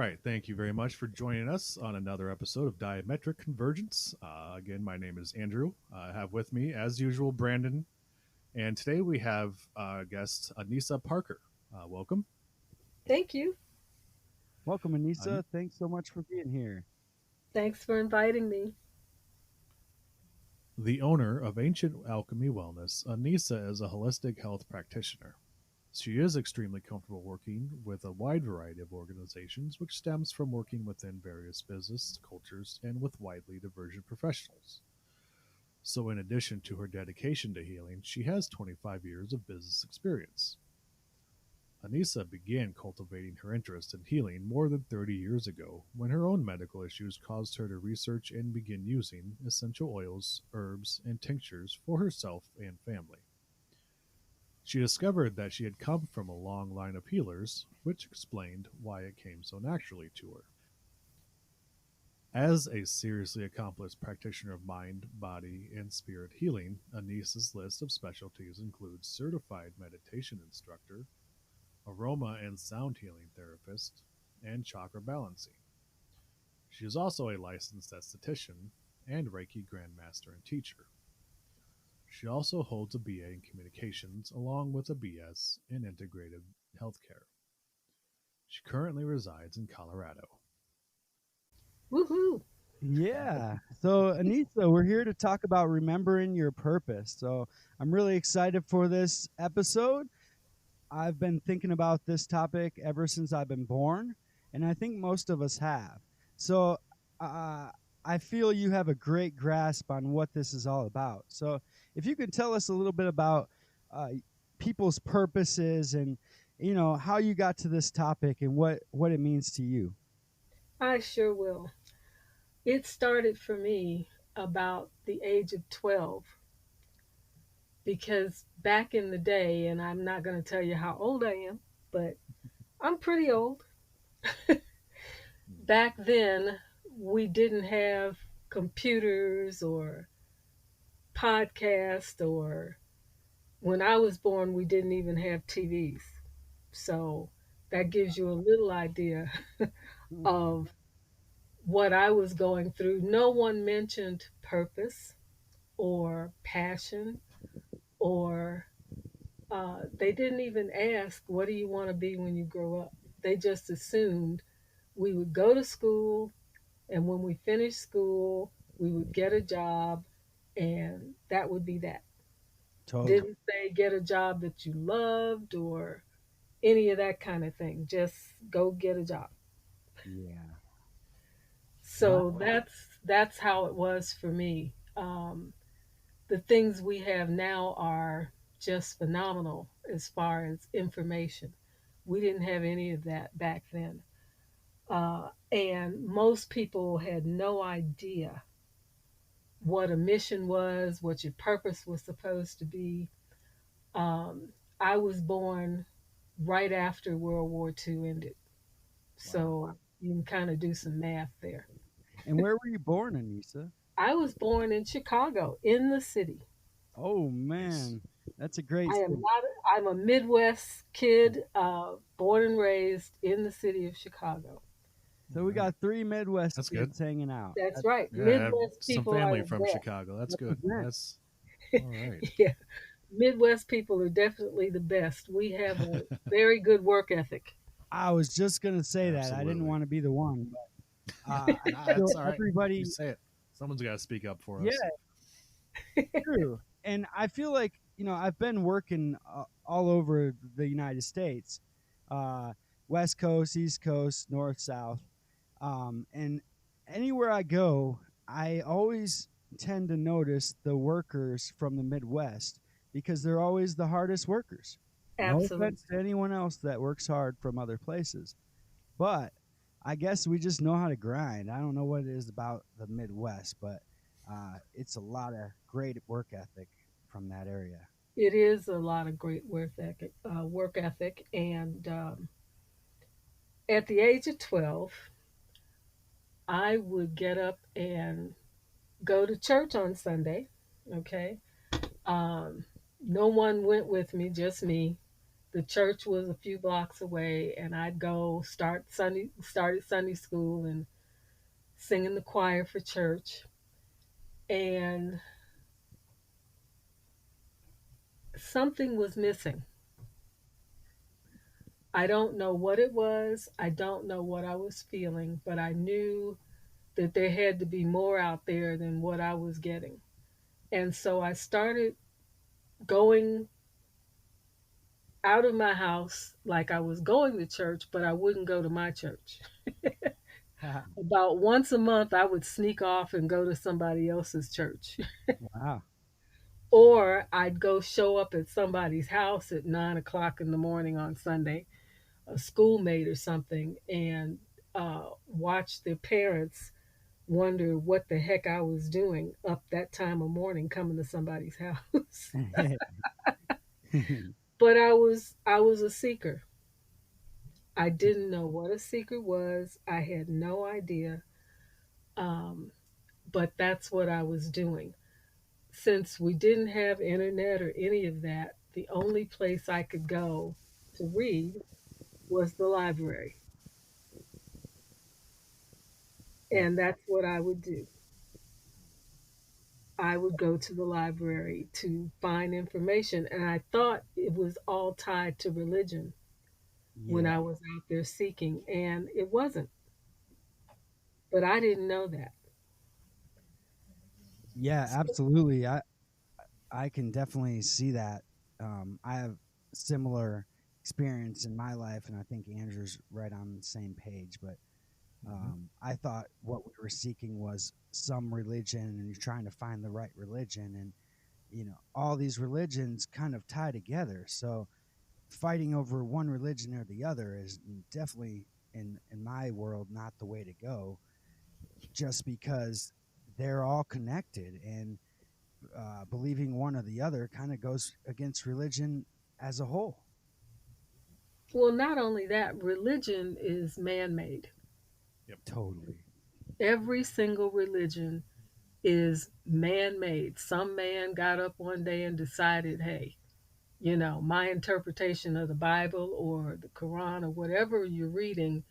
right. Thank you very much for joining us on another episode of Diametric Convergence. Again, my name is Andrew. I have with me, as usual, Brandon. And today we have guest Anesa Parker. Welcome. Thank you. Welcome, An- Anissa. Thanks so much for being here. Thanks for inviting me. the owner of Ancient Alchemy Wellness, Anesa is a holistic health practitioner. She is extremely comfortable working with a wide variety of organizations, which stems from working within various business cultures and with widely divergent professionals. So, in addition to her dedication to healing, she has 25 years of business experience. Anissa began cultivating her interest in healing more than 30 years ago when her own medical issues caused her to research and begin using essential oils, herbs, and tinctures for herself and family. She discovered that she had come from a long line of healers, which explained why it came so naturally to her. As a seriously accomplished practitioner of mind, body, and spirit healing, Anissa's list of specialties includes certified meditation instructor, aroma and sound healing therapist, and chakra balancing. She is also a licensed esthetician and Reiki grandmaster and teacher. She also holds a BA in communications along with a BS in integrated healthcare. She currently resides in Colorado. Woohoo! Yeah. So, Anissa, we're here to talk about remembering your purpose. So, I'm really excited for this episode. I've been thinking about this topic ever since I've been born, and I think most of us have. So, uh, I feel you have a great grasp on what this is all about. So, if you could tell us a little bit about uh, people's purposes and how you got to this topic and what it means to you. I sure will. It started for me about the age of 12 because back in the day, and I'm not going to tell you how old I am, but I'm pretty old. Back then, we didn't have computers or podcast, or when I was born, we didn't even have TVs. So that gives you a little idea of what I was going through. No one mentioned purpose or passion, or they didn't even ask, what do you want to be when you grow up? They just assumed we would go to school, and when we finished school, we would get a job, and that would be that. Totally. Didn't say get a job that you loved or any of that kind of thing. Just go get a job. Yeah. So Wow. that's how it was for me. The things we have now are just phenomenal as far as information. We didn't have any of that back then. And most people had no idea what a mission was, what your purpose was supposed to be. Um, I was born right after World War II ended. Wow. So you can kind of do some math there. And where were you born, Anissa? I was born in Chicago, in the city. Oh Nice. man, that's a great I am city. not. I'm a Midwest kid, born and raised in the city of Chicago. So All we right. got three Midwest That's good. kids hanging out. That's That's right. Yeah, I have Midwest some people are family the from best. Chicago. That's good. represent. That's all right. Yeah, Midwest people are definitely the best. We have a very good work ethic. I was just gonna say that. I didn't Absolutely. want to be the one, but Nah, I feel that's all right. You everybody. say it. Someone's got to speak up for Yeah, us. true. And I feel like I've been working all over the United States, uh, West Coast, East Coast, North, South, and anywhere I go, I always tend to notice the workers from the Midwest because they're always the hardest workers. No Absolutely. offense to anyone else that works hard from other places, but I guess we just know how to grind. I don't know what it is about the Midwest, but it's a lot of great work ethic from that area. It is a lot of great work ethic, and at the age of 12, I would get up and go to church on Sunday. Okay, um, no one went with me, just me. The church was a few blocks away, and I'd go started Sunday school and sing in the choir for church. And something was missing. I don't know what it was. I don't know what I was feeling, but I knew that there had to be more out there than what I was getting. And so I started going out of my house like I was going to church, but I wouldn't go to my church. About once a month, I would sneak off and go to somebody else's church. Wow. Or I'd go show up at somebody's house at 9 o'clock in the morning on Sunday, a schoolmate or something, and watch their parents wonder what the heck I was doing up that time of morning coming to somebody's house. But I was a seeker. I didn't know what a seeker was. I had no idea. Um, but that's what I was doing. Since we didn't have internet or any of that, the only place I could go to read was the library. Yep. And that's what I would do. I would go to the library to find information. And I thought it was all tied to religion when Yeah. I was out there seeking, and it wasn't. But I didn't know that. Yeah, absolutely. I can definitely see that. I have similar experience in my life, and I think Andrew's right on the same page. But Hmm. I thought what we were seeking was some religion, and you're trying to find the right religion, and all these religions kind of tie together. So fighting over one religion or the other is definitely in my world not the way to go. Just because they're all connected, and believing one or the other kind of goes against religion as a whole. Well, not only that, religion is man made. Yep. Totally. Every single religion is man made. Some man got up one day and decided, hey, my interpretation of the Bible or the Quran or whatever you're reading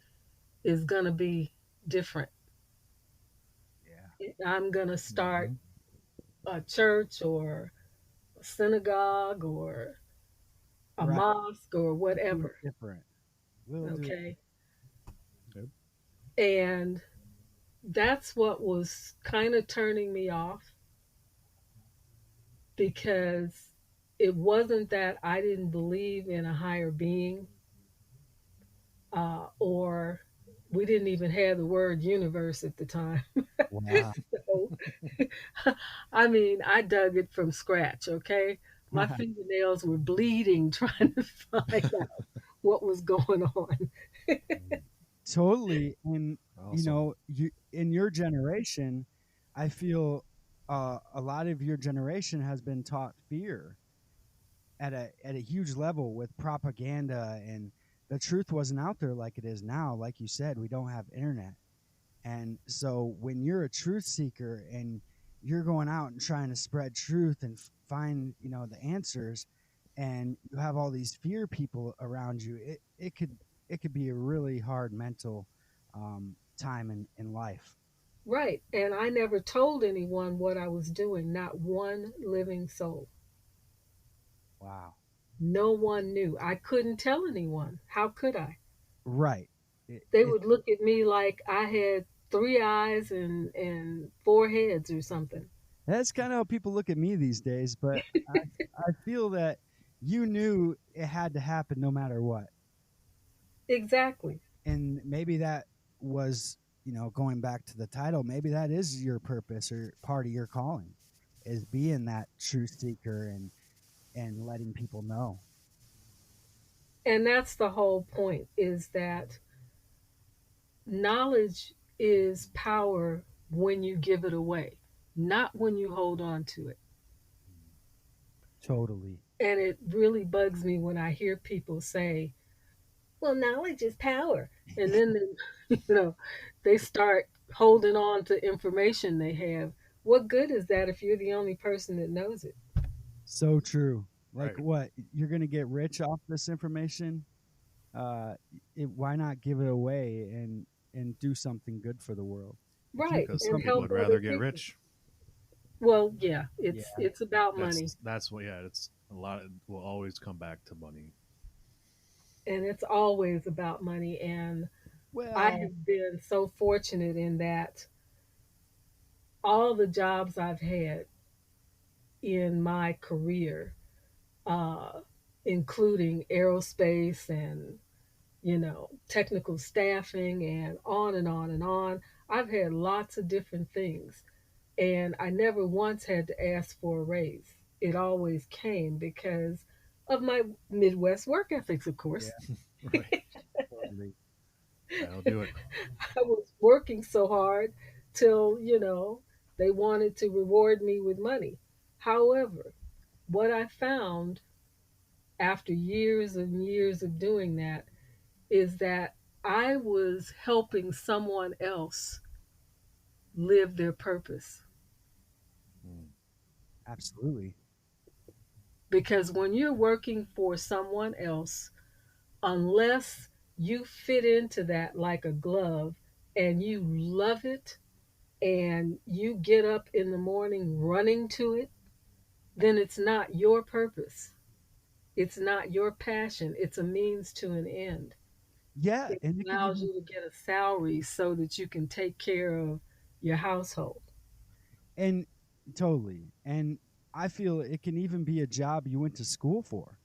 is going to be different. Yeah. I'm going to start Hmm. a church or a synagogue or a Right. mosque or Do it whatever. different. We'll do it. Okay. Yep. And that's what was kind of turning me off, because it wasn't that I didn't believe in a higher being, or we didn't even have the word universe at the time. Wow. So, I mean, I dug it from scratch, okay? My fingernails were bleeding trying to find out what was going on. Totally. And Awesome. you in your generation, I feel a lot of your generation has been taught fear at a huge level with propaganda, and the truth wasn't out there like it is now. Like you said, we don't have internet. And so when you're a truth seeker and you're going out and trying to spread truth and find, the answers, and you have all these fear people around you, it could be a really hard mental time in life. Right. And I never told anyone what I was doing, not one living soul. Wow. No one knew. I couldn't tell anyone. How could I? Right. It, They it would look at me like I had three eyes and four heads or something. that's kind of how people look at me these days, but I feel that you knew it had to happen no matter what. Exactly. And maybe that was, going back to the title, maybe that is your purpose or part of your calling, is being that truth seeker and letting people know. And that's the whole point, is that knowledge is power when you give it away, not when you hold on to it. Totally. And it really bugs me when I hear people say, well, knowledge is power. And then, you know, they start holding on to information they have. What good is that if you're the only person that knows it? So true. Like Right. what? You're going to get rich off this information? Uh, why not give it away and do something good for the world? If you Right, can Because come some and up people help with, would other rather get people. rich. Well, yeah, yeah, it's about money, That's what. Yeah, it's a lot. Will always come back to money. and it's always about money. And I well, have been so fortunate in that all the jobs I've had in my career, uh, including aerospace and technical staffing and on and on and on. I've had lots of different things, and I never once had to ask for a raise. It always came because of my Midwest work ethics, of yeah, course. Right. totally. That'll do it. I was working so hard till, they wanted to reward me with money. However, what I found after years and years of doing that is that I was helping someone else live their purpose. Mm. Absolutely. Because when you're working for someone else, unless you fit into that like a glove and you love it and you get up in the morning running to it, then it's not your purpose. It's not your passion. It's a means to an end. Yeah, It and it could allows even you to get a salary so that you can take care of your household. and totally. And I feel it can even be a job you went to school for.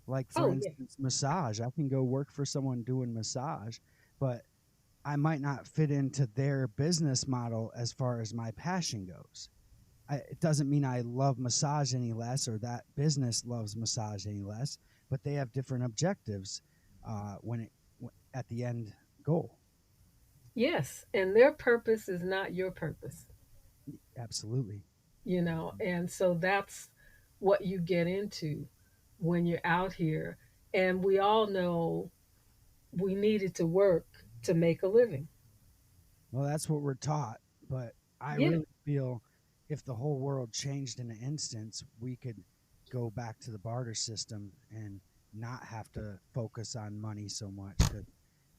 Like for Oh, yeah. instance, massage. I can go work for someone doing massage, but I might not fit into their business model as far as my passion goes. It doesn't mean I love massage any less or that business loves massage any less, but they have different objectives when it at the end goal. Yes. And their purpose is not your purpose, Absolutely. and so that's what you get into when you're out here. And we all know we needed to work to make a living. Well, that's what we're taught, but I Yeah. really feel if the whole world changed in an instance, we could go back to the barter system and not have to focus on money so much. Because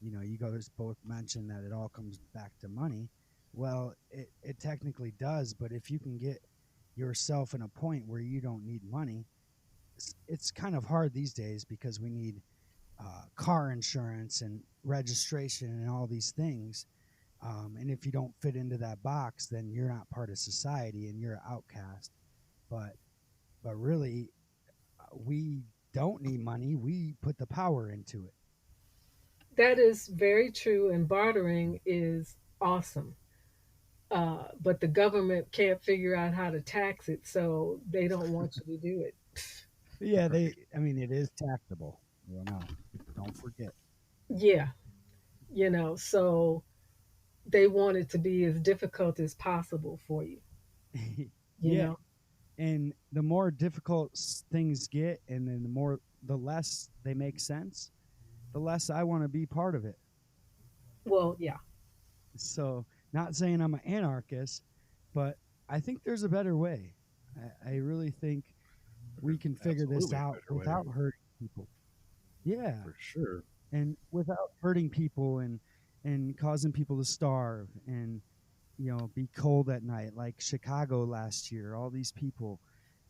you guys both mentioned that it all comes back to money. Well, it technically does, but if you can get yourself in a point where you don't need money, it's kind of hard these days because we need car insurance and registration and all these things. And if you don't fit into that box, then you're not part of society and you're an outcast. But really, we don't need money. We put the power into it. That is very true, and bartering is awesome. But the government can't figure out how to tax it, so they don't want you to do it. But yeah, Right. I mean, it is taxable. No, don't forget. Yeah, so they want it to be as difficult as possible for you, you Yeah, know? and the more difficult things get, and then the less they make sense, the less I want to be part of it. Well, yeah, So, not saying I'm an anarchist, but I think there's a better way. I really think we There's can figure this absolutely a out better way, without hurting people. Yeah, for sure. and without hurting people and causing people to starve and be cold at night like Chicago last year. All these people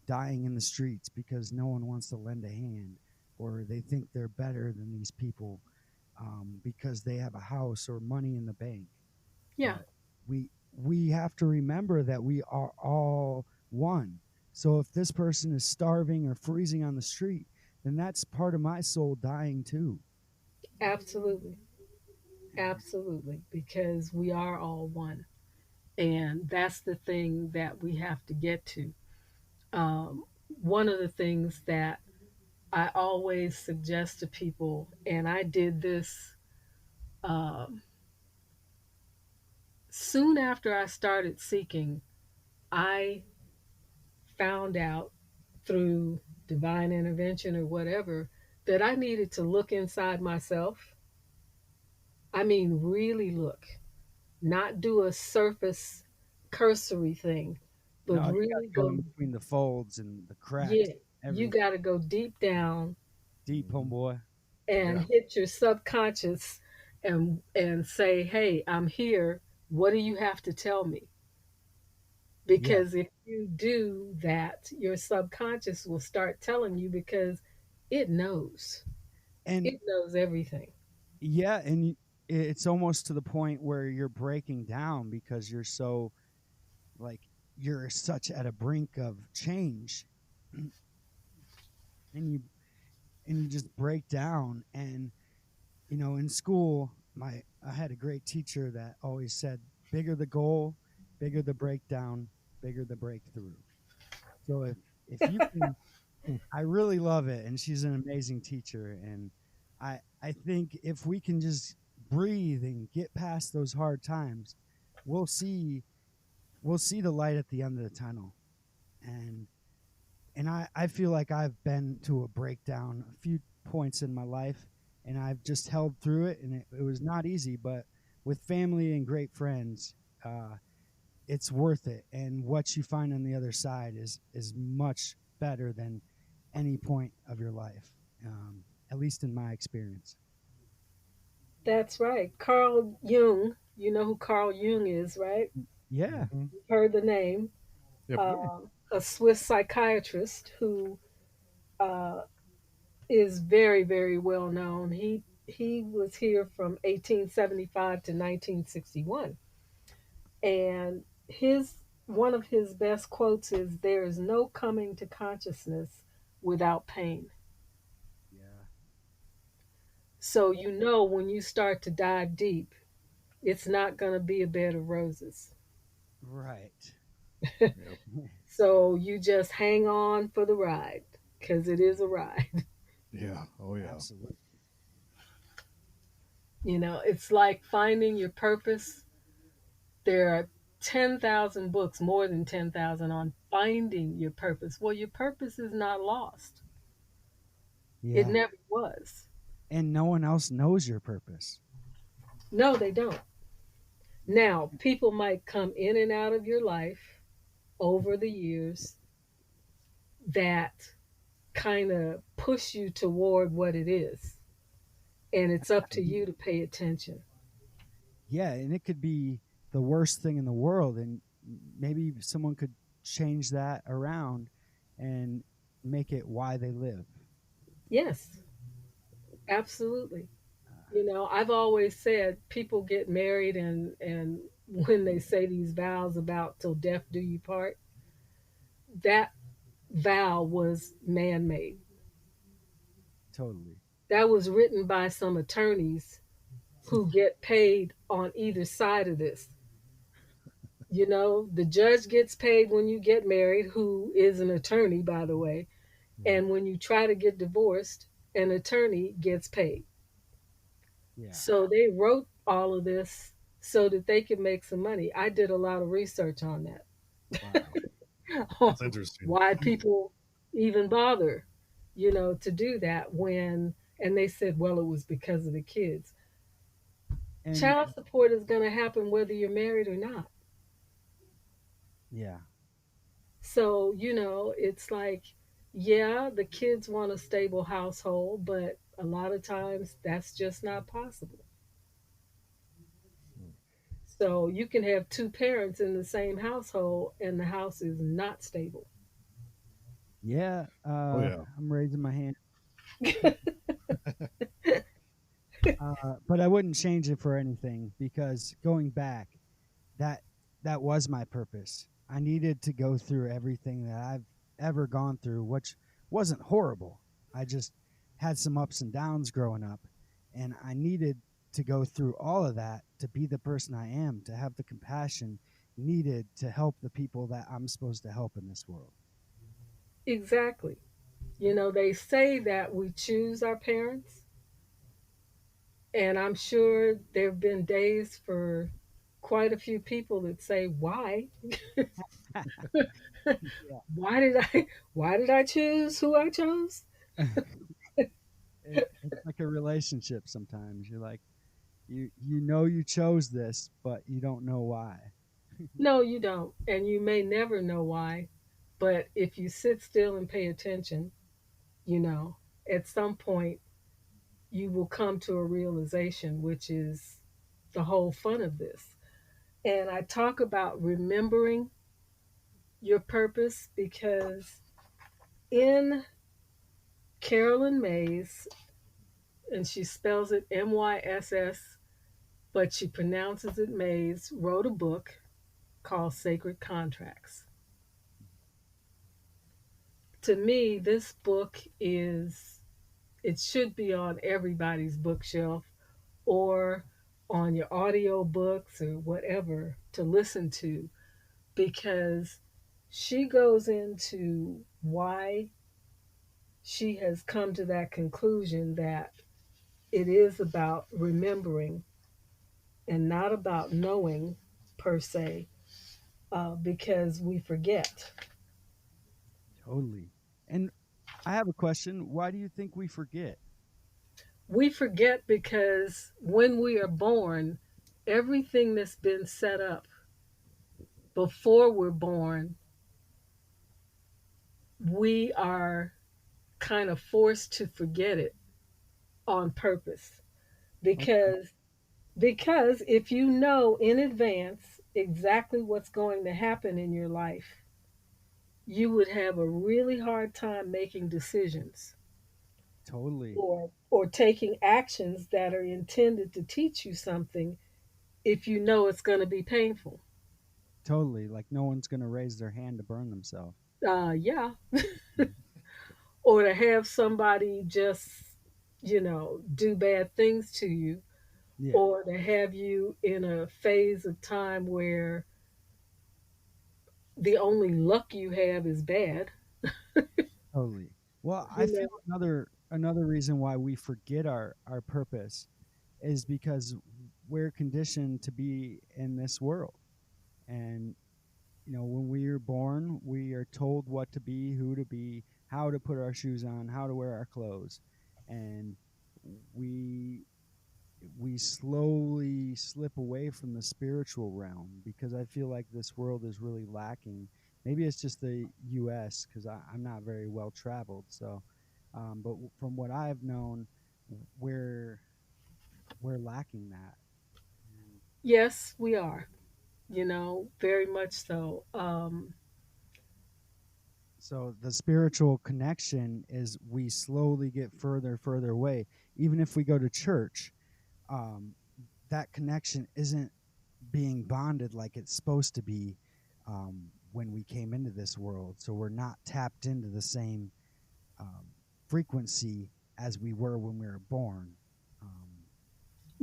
dying in the streets because no one wants to lend a hand or they think they're better than these people because they have a house or money in the bank. yeah, But we have to remember that we are all one. So if this person is starving or freezing on the street, then that's part of my soul dying too. absolutely. Absolutely. Because we are all one. And that's the thing that we have to get to. Um, One of the things that I always suggest to people, and I did this um, soon after I started seeking, I found out through divine intervention or whatever that I needed to look inside myself. I mean, really look, not do a surface cursory thing, but No, you got really to go go, in between the folds and the yeah, cracks. You Every got to go deep down deep homeboy. and Yeah. hit your subconscious and say, "Hey, I'm here. What do you have to tell me?" Yeah. Because if you do that, your subconscious will start telling you because it knows. And It knows everything. yeah, and it's almost to the point where you're breaking down because you're so like you're such at a brink of change and you just break down. And in school, my I had a great teacher that always said, bigger the goal, bigger the breakdown, bigger the breakthrough. So if you can, I really love it, and she's an amazing teacher. And I think if we can just breathe and get past those hard times, we'll see we'll see the light at the end of the tunnel. And I feel like I've been to a breakdown a few points in my life, and I've just held through it, and it was not easy, but with family and great friends, it's worth it. And what you find on the other side is much better than any point of your life, at least in my experience. That's right. Carl Jung, you know who Carl Jung is, right? Yeah, Hmm. You've heard the name. Yep. yeah, A Swiss psychiatrist who uh, is very, very well known. He was here from 1875 to 1961, and his one of his best quotes is, "There is no coming to consciousness without pain." yeah, So you know when you start to dive deep, it's not going to be a bed of roses. right. Yep. So you just hang on for the ride because it is a ride. Yeah. Oh yeah. Absolutely. It's like finding your purpose. There are 10,000 books, more than 10,000, on finding your purpose. Well, your purpose is not lost, it Yeah, never was. and no one else knows your purpose. No, they don't. Now, people might come in and out of your life over the years that kind of push you toward what it is. And it's up to you to pay attention. Yeah, and it could be the worst thing in the world, and maybe someone could change that around and make it why they live. Yes, absolutely. I've always said people get married and when they say these vows about till death do you part, that vow was man-made. Totally. That was written by some attorneys who get paid on either side of this. The judge gets paid when you get married, who is an attorney, by the way. Yeah, And when you try to get divorced, an attorney gets paid. yeah. So they wrote all of this so that they could make some money. I did a lot of research on that. Wow. That's interesting. Why people even bother, to do that and they said, well, it was because of the kids. And Child support is going to happen whether you're married or not. yeah, So, it's like, yeah, the kids want a stable household, but a lot of times that's just not possible. So you can have two parents in the same household and the house is not stable. yeah. Oh yeah. I'm raising my hand, but I wouldn't change it for anything because going back, that that was my purpose. I needed to go through everything that I've ever gone through, which wasn't horrible. I just had some ups and downs growing up, and I needed to go through all of that to be the person I am, to have the compassion needed to help the people that I'm supposed to help in this world. Exactly. They say that we choose our parents, and I'm sure there have been days for quite a few people that say, "Why? Yeah. why did I choose who I chose?" It's like a relationship sometimes. You're like, you know you chose this, but you don't know why. No, you don't, and you may never know why. But if you sit still and pay attention, you know, at some point you will come to a realization, which is the whole fun of this. And I talk about remembering your purpose because in Carolyn Mays, and she spells it Myss, but she pronounces it Mays, wrote a book called Sacred Contracts. To me, this book is, it should be on everybody's bookshelf or on your audio books or whatever to listen to, because she goes into why she has come to that conclusion that it is about remembering and not about knowing per se, because we forget. Totally. And I have a question. Why do you think we forget? We forget because when we are born, everything that's been set up before we're born, we are kind of forced to forget it on purpose. Okay. Because if you know in advance exactly what's going to happen in your life, you would have a really hard time making decisions Totally. or taking actions that are intended to teach you something if you know it's going to be painful. Totally. Like no one's going to raise their hand to burn themselves. Yeah. Mm. Or to have somebody just, do bad things to you, Yeah, or to have you in a phase of time where the only luck you have is bad. totally. Well, I You feel know, another reason why we forget our purpose is because we're conditioned to be in this world. And when we are born, we are told what to be, who to be, how to put our shoes on, how to wear our clothes. And we we slowly slip away from the spiritual realm because I feel like this world is really lacking. Maybe it's just the U.S. because I'm not very well traveled. So, but from what I've known, we're we're lacking that. And yes, we are, very much so. so the spiritual connection is we slowly get further away. Even if we go to church, um, that connection isn't being bonded like it's supposed to be when we came into this world. So we're not tapped into the same um, frequency as we were when we were born. Um,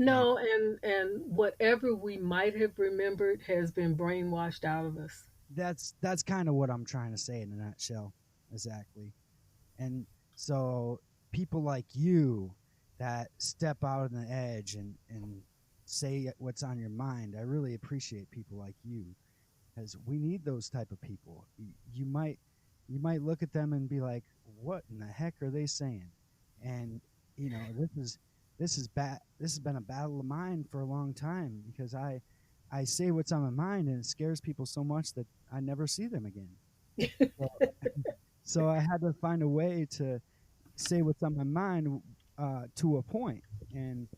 and No, and whatever we might have remembered has been brainwashed out of us. that's kind of what I'm trying to say in a nutshell. Exactly. And so people like you that step out on the edge and say what's on your mind, I really appreciate people like you because we need those type of people. You might look at them and be like, "What in the heck are they saying?" And this is bad. This has been a battle of mine for a long time because I say what's on my mind and it scares people so much that I never see them again. So, so I had to find a way to say what's on my mind to a point and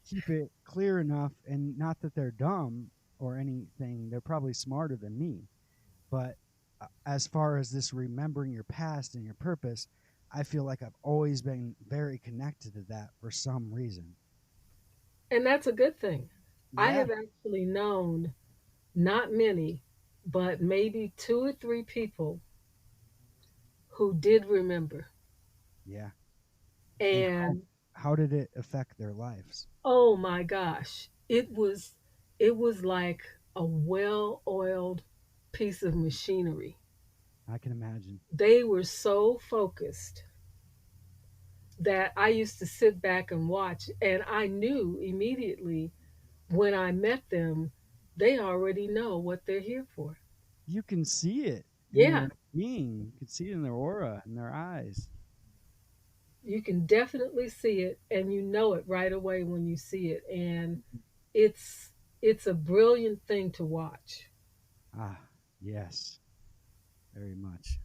keep it clear enough. And not that they're dumb or anything; they're probably smarter than me. But as far as this remembering your past and your purpose, I feel like I've always been very connected to that for some reason. And that's a good thing. I Yeah, have actually known not many, but maybe two or three people who did remember. yeah. And how And how did it affect their lives? oh my gosh, it was like a well-oiled piece of machinery. I can imagine. They were so focused that I used to sit back and watch, and I knew immediately when I met them, they already know what they're here for. You can see it in Yeah, their being. You can see it in their aura, in their eyes. you can definitely see it, and you know it right away when you see it, and it's a brilliant thing to watch. Ah, yes. very much.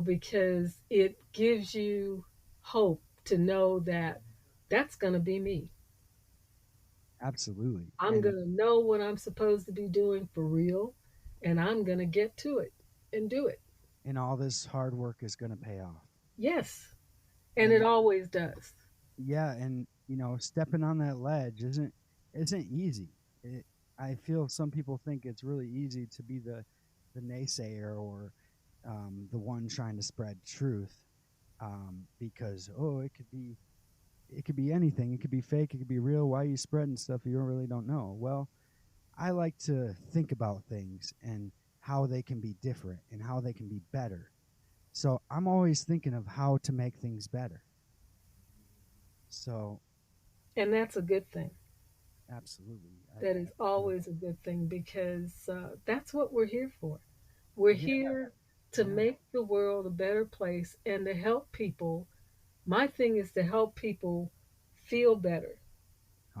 because it gives you hope to know that that's going to be me. Absolutely. I'm going to know what I'm supposed to be doing for real, and I'm going to get to it and do it. And all this hard work is going to pay off. Yes. And it And always does. yeah, and stepping on that ledge isn't easy. I feel some people think it's really easy to be the naysayer or the one trying to spread truth, because it could be anything. It could be fake. It could be real. Why are you spreading stuff you really don't know? Well, I like to think about things and how they can be different and how they can be better. So I'm always thinking of how to make things better. So And that's a good thing. absolutely, That is feel always a good thing because that's what we're here for. We're yeah, here to yeah. make the world a better place and to help people. My thing is to help people feel better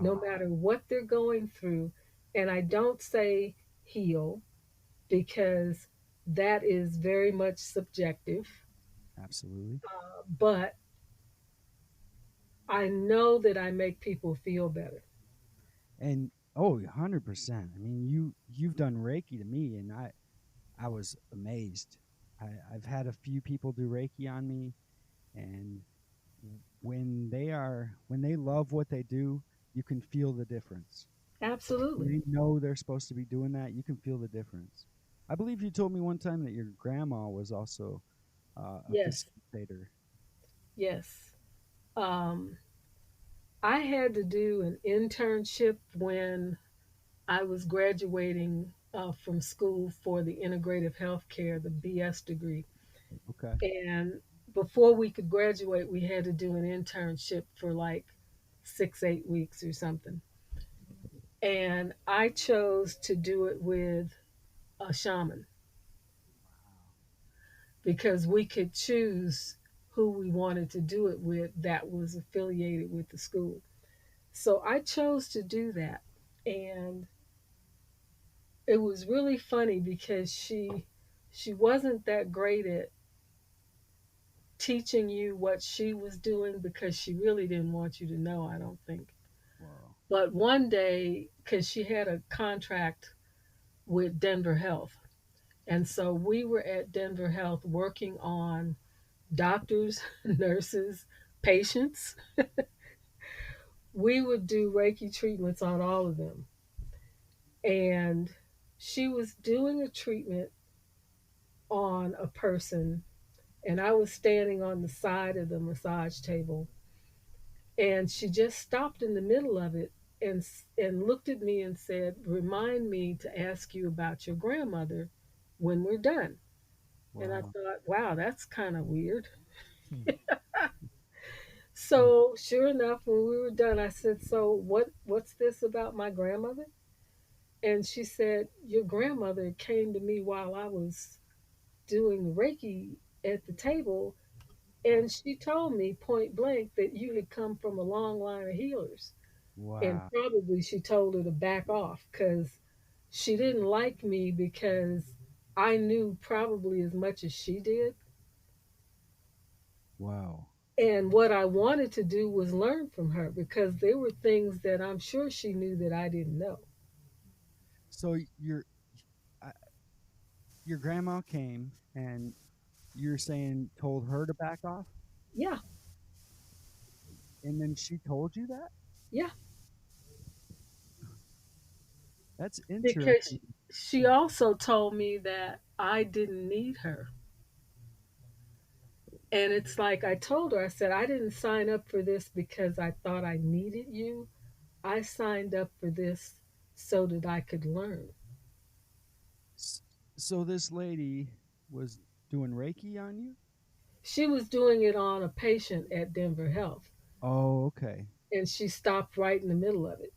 no Oh, matter what they're going through. And I don't say heal because that is very much subjective. absolutely. But I know that I make people feel better. And oh, 100%. I mean, you've done Reiki to me, and I was amazed. I've had a few people do Reiki on me, and when they love what they do, you can feel the difference. Absolutely. They know they're supposed to be doing that. You can feel the difference. I believe you told me one time that your grandma was also a Yes. facilitator. Yes. Um, I had to do an internship when I was graduating from school for the integrative healthcare, the BS degree. Okay. And before we could graduate, we had to do an internship for like 6, 8 weeks or something. And I chose to do it with a shaman because we could choose who we wanted to do it with that was affiliated with the school. So I chose to do that. And it was really funny because she wasn't that great at teaching you what she was doing because she really didn't want you to know, I don't think. Wow. But one day, because she had a contract with Denver Health, and so we were at Denver Health working on doctors, nurses, patients. We would do Reiki treatments on all of them. And she was doing a treatment on a person, and I was standing on the side of the massage table, and she just stopped in the middle of it and looked at me and said, "Remind me to ask you about your grandmother when we're done." And I Wow. thought, wow, that's kind of weird. Hmm. Hmm. So sure enough, when we were done, I said, "So what's this about my grandmother?" And she said, "Your grandmother came to me while I was doing the Reiki at the table, and she told me point blank that you had come from a long line of healers." And Wow. probably she told her to back off because she didn't like me because I knew probably as much as she did. Wow. And what I wanted to do was learn from her because there were things that I'm sure she knew that I didn't know. So uh, your grandma came and you're saying told her to back off, Yeah, and then she told you that? yeah. That's Because interesting. she also told me that I didn't need her. And it's like I told her, I said, I didn't sign up for this because I thought I needed you. I signed up for this so that I could learn. S- So this lady was doing Reiki on you? She was doing it on a patient at Denver Health, Oh, okay. and she stopped right in the middle of it.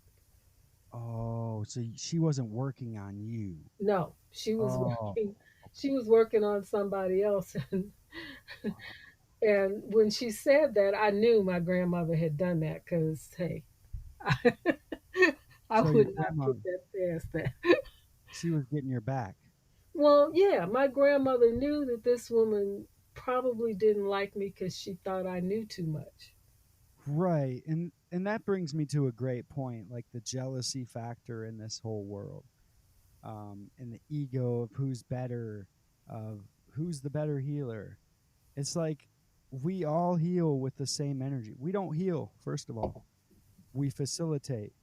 Oh, so she wasn't working on you. No, she was Oh, working. She was working on somebody else, and when she said that, I knew my grandmother had done that because hey, I, I so your would not grandma, put that past that. she was getting your back. Well, yeah, my grandmother knew that this woman probably didn't like me because she thought I knew too much. Right. And that brings me to a great point, like the jealousy factor in this whole world. And the ego of who's better, of who's the better healer. It's like we all heal with the same energy. We don't heal, first of all. We facilitate.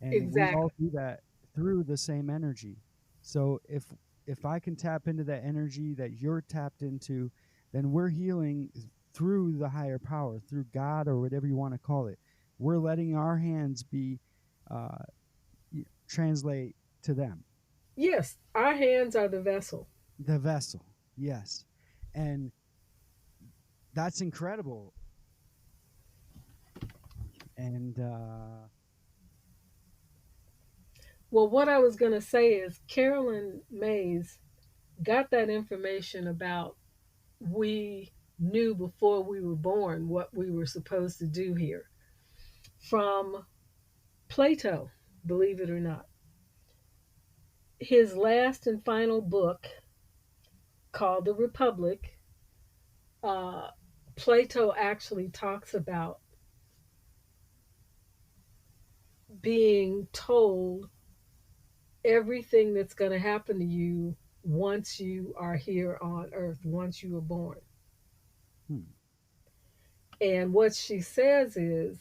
And we all Exactly. do that through the same energy. So if I can tap into that energy that you're tapped into, then we're healing through the higher power, through God or whatever you want to call it. We're letting our hands be uh, translate to them. Yes, our hands are the vessel. The vessel, yes, and that's incredible. And Well, what I was going to say is Carolyn Mays got that information about we knew before we were born what we were supposed to do here from Plato, believe it or not. His last and final book, called The Republic, uh, Plato actually talks about being told everything that's going to happen to you once you are here on earth, once you are born. hmm, And what she says is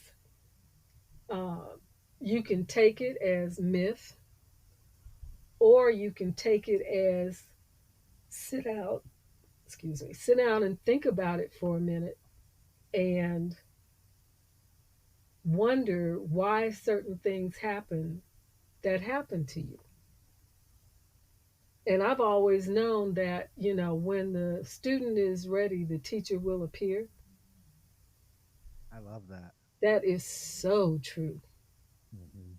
uh, you can take it as myth, or you can take it as sit out, excuse me, sit down and think about it for a minute and wonder why certain things happen that happen to you. And I've always known that, when the student is ready, the teacher will appear. I love that. That is so true.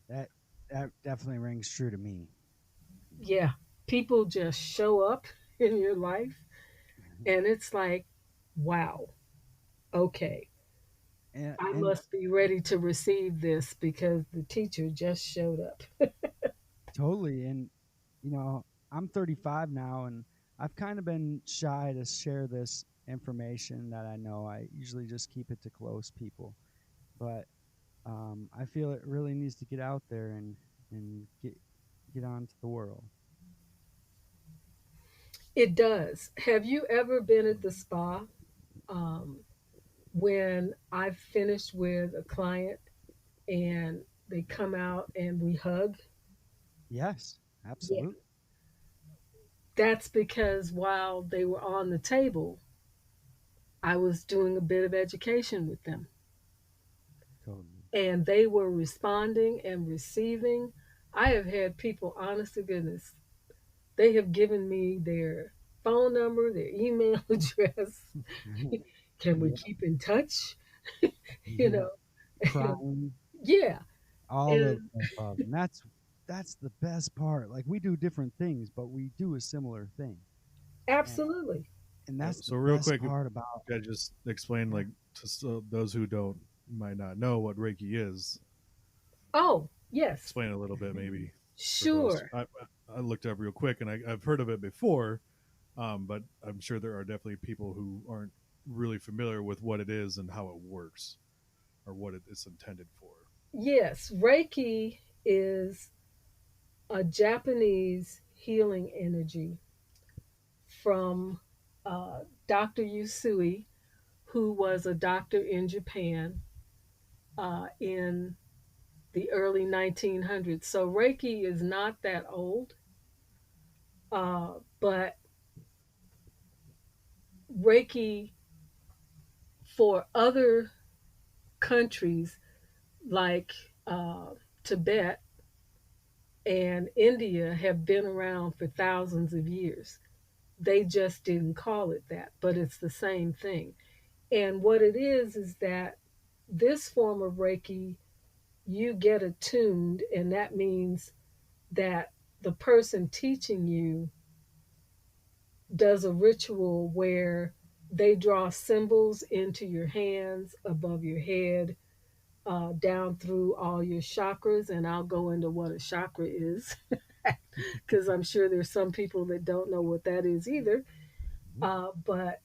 That that definitely rings true to me. Yeah. People just show up in your life, and it's like, wow, okay, I And must be ready to receive this because the teacher just showed up. totally. And you know, I'm 35 now, and I've kind of been shy to share this information that I know. I usually just keep it to close people, but I feel it really needs to get out there and get onto the world. It does. Have you ever been at the spa um, when I've finished with a client and they come out and we hug? Yes, Yeah. absolutely. That's because while they were on the table, I was doing a bit of education with them. Totally. And they were responding and receiving. I have had people, honest to goodness, they have given me their phone number, their email address. Can we Yeah, keep in touch? you yeah. know, Crying, yeah. all of And the above. And that's the best part. Like we do different things, but we do a similar thing. And absolutely. and that's the So real best quick, part about I just explain like to those who don't might not know what Reiki is. Oh, yes, Explain a little bit maybe for those. sure. I looked up real quick and I've heard of it before, but I'm sure there are definitely people who aren't really familiar with what it is and how it works or what it is intended for. Yes, Reiki is a Japanese healing energy from Dr. Yusui, who was a doctor in Japan in the early 1900s. So Reiki is not that old, but Reiki for other countries like uh, Tibet and India have been around for thousands of years. They just didn't call it that, but it's the same thing. And what it is that this form of Reiki, you get attuned, and that means that the person teaching you does a ritual where they draw symbols into your hands, above your head, down through all your chakras. And I'll go into what a chakra is. because I'm sure there's some people that don't know what that is either. But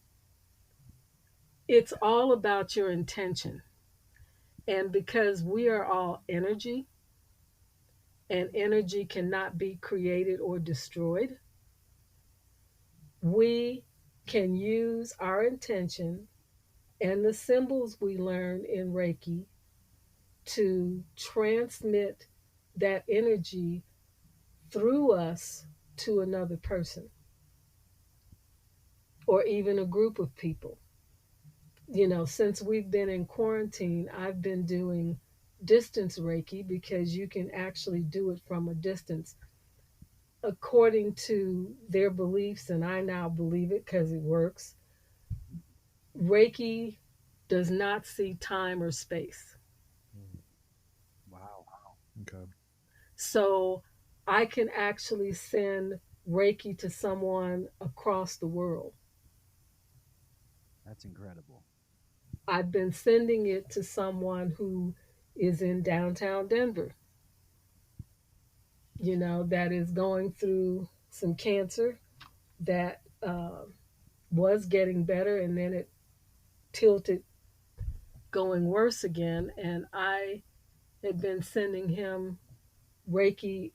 it's all about your intention. And because we are all energy, and energy cannot be created or destroyed, we can use our intention and the symbols we learn in Reiki to transmit that energy through us to another person or even a group of people. Since we've been in quarantine, I've been doing distance Reiki because you can actually do it from a distance according to their beliefs, and I now believe it because it works. Reiki does not see time or space. Wow, Okay. So I can actually send Reiki to someone across the world. that's incredible. I've been sending it to someone who is in downtown Denver, that is going through some cancer that was getting better and then it tilted going worse again. And I had been sending him Reiki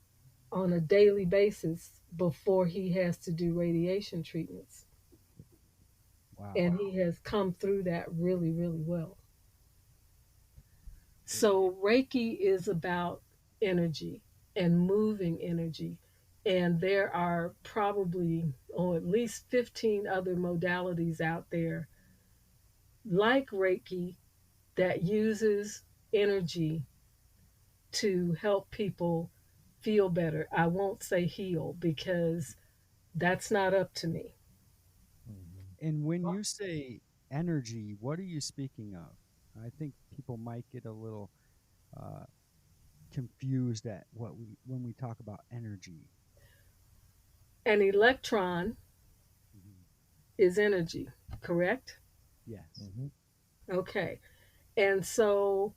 on a daily basis before he has to do radiation treatments. Wow. And he has come through that really, really well. So, Reiki is about energy and moving energy. And there are probably, at least 15 other modalities out there like Reiki that uses energy to help people feel better. I won't say heal because that's not up to me. Hmm. And when you say energy, what are you speaking of? I think people might get a little uh, confused at what we when we talk about energy. An electron Mhm. is energy, correct? Yes. Hmm. Okay. And so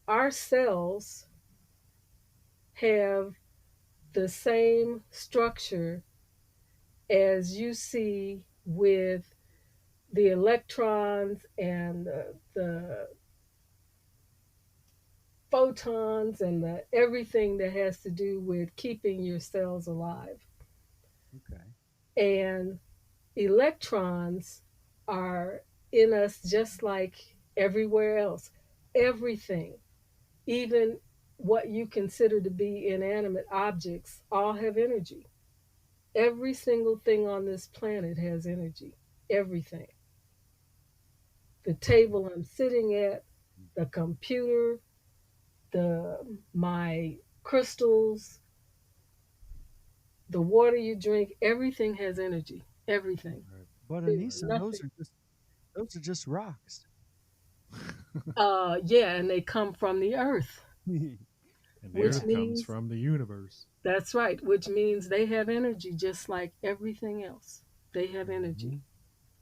our cells have the same structure as you see with the electrons and the photons and everything that has to do with keeping your cells alive. Okay. And electrons are in us just like everywhere else. Everything, even what you consider to be inanimate objects, all have energy. Every single thing on this planet has energy. Everything. The table I'm sitting at, the computer, my crystals, the water you drink, everything has energy. Everything. Right. But There's Anissa, nothing. those are just rocks. Yeah, and they come from the earth, And the which earth comes means from the universe. that's right, which means they have energy just like everything else. They have energy. Hmm.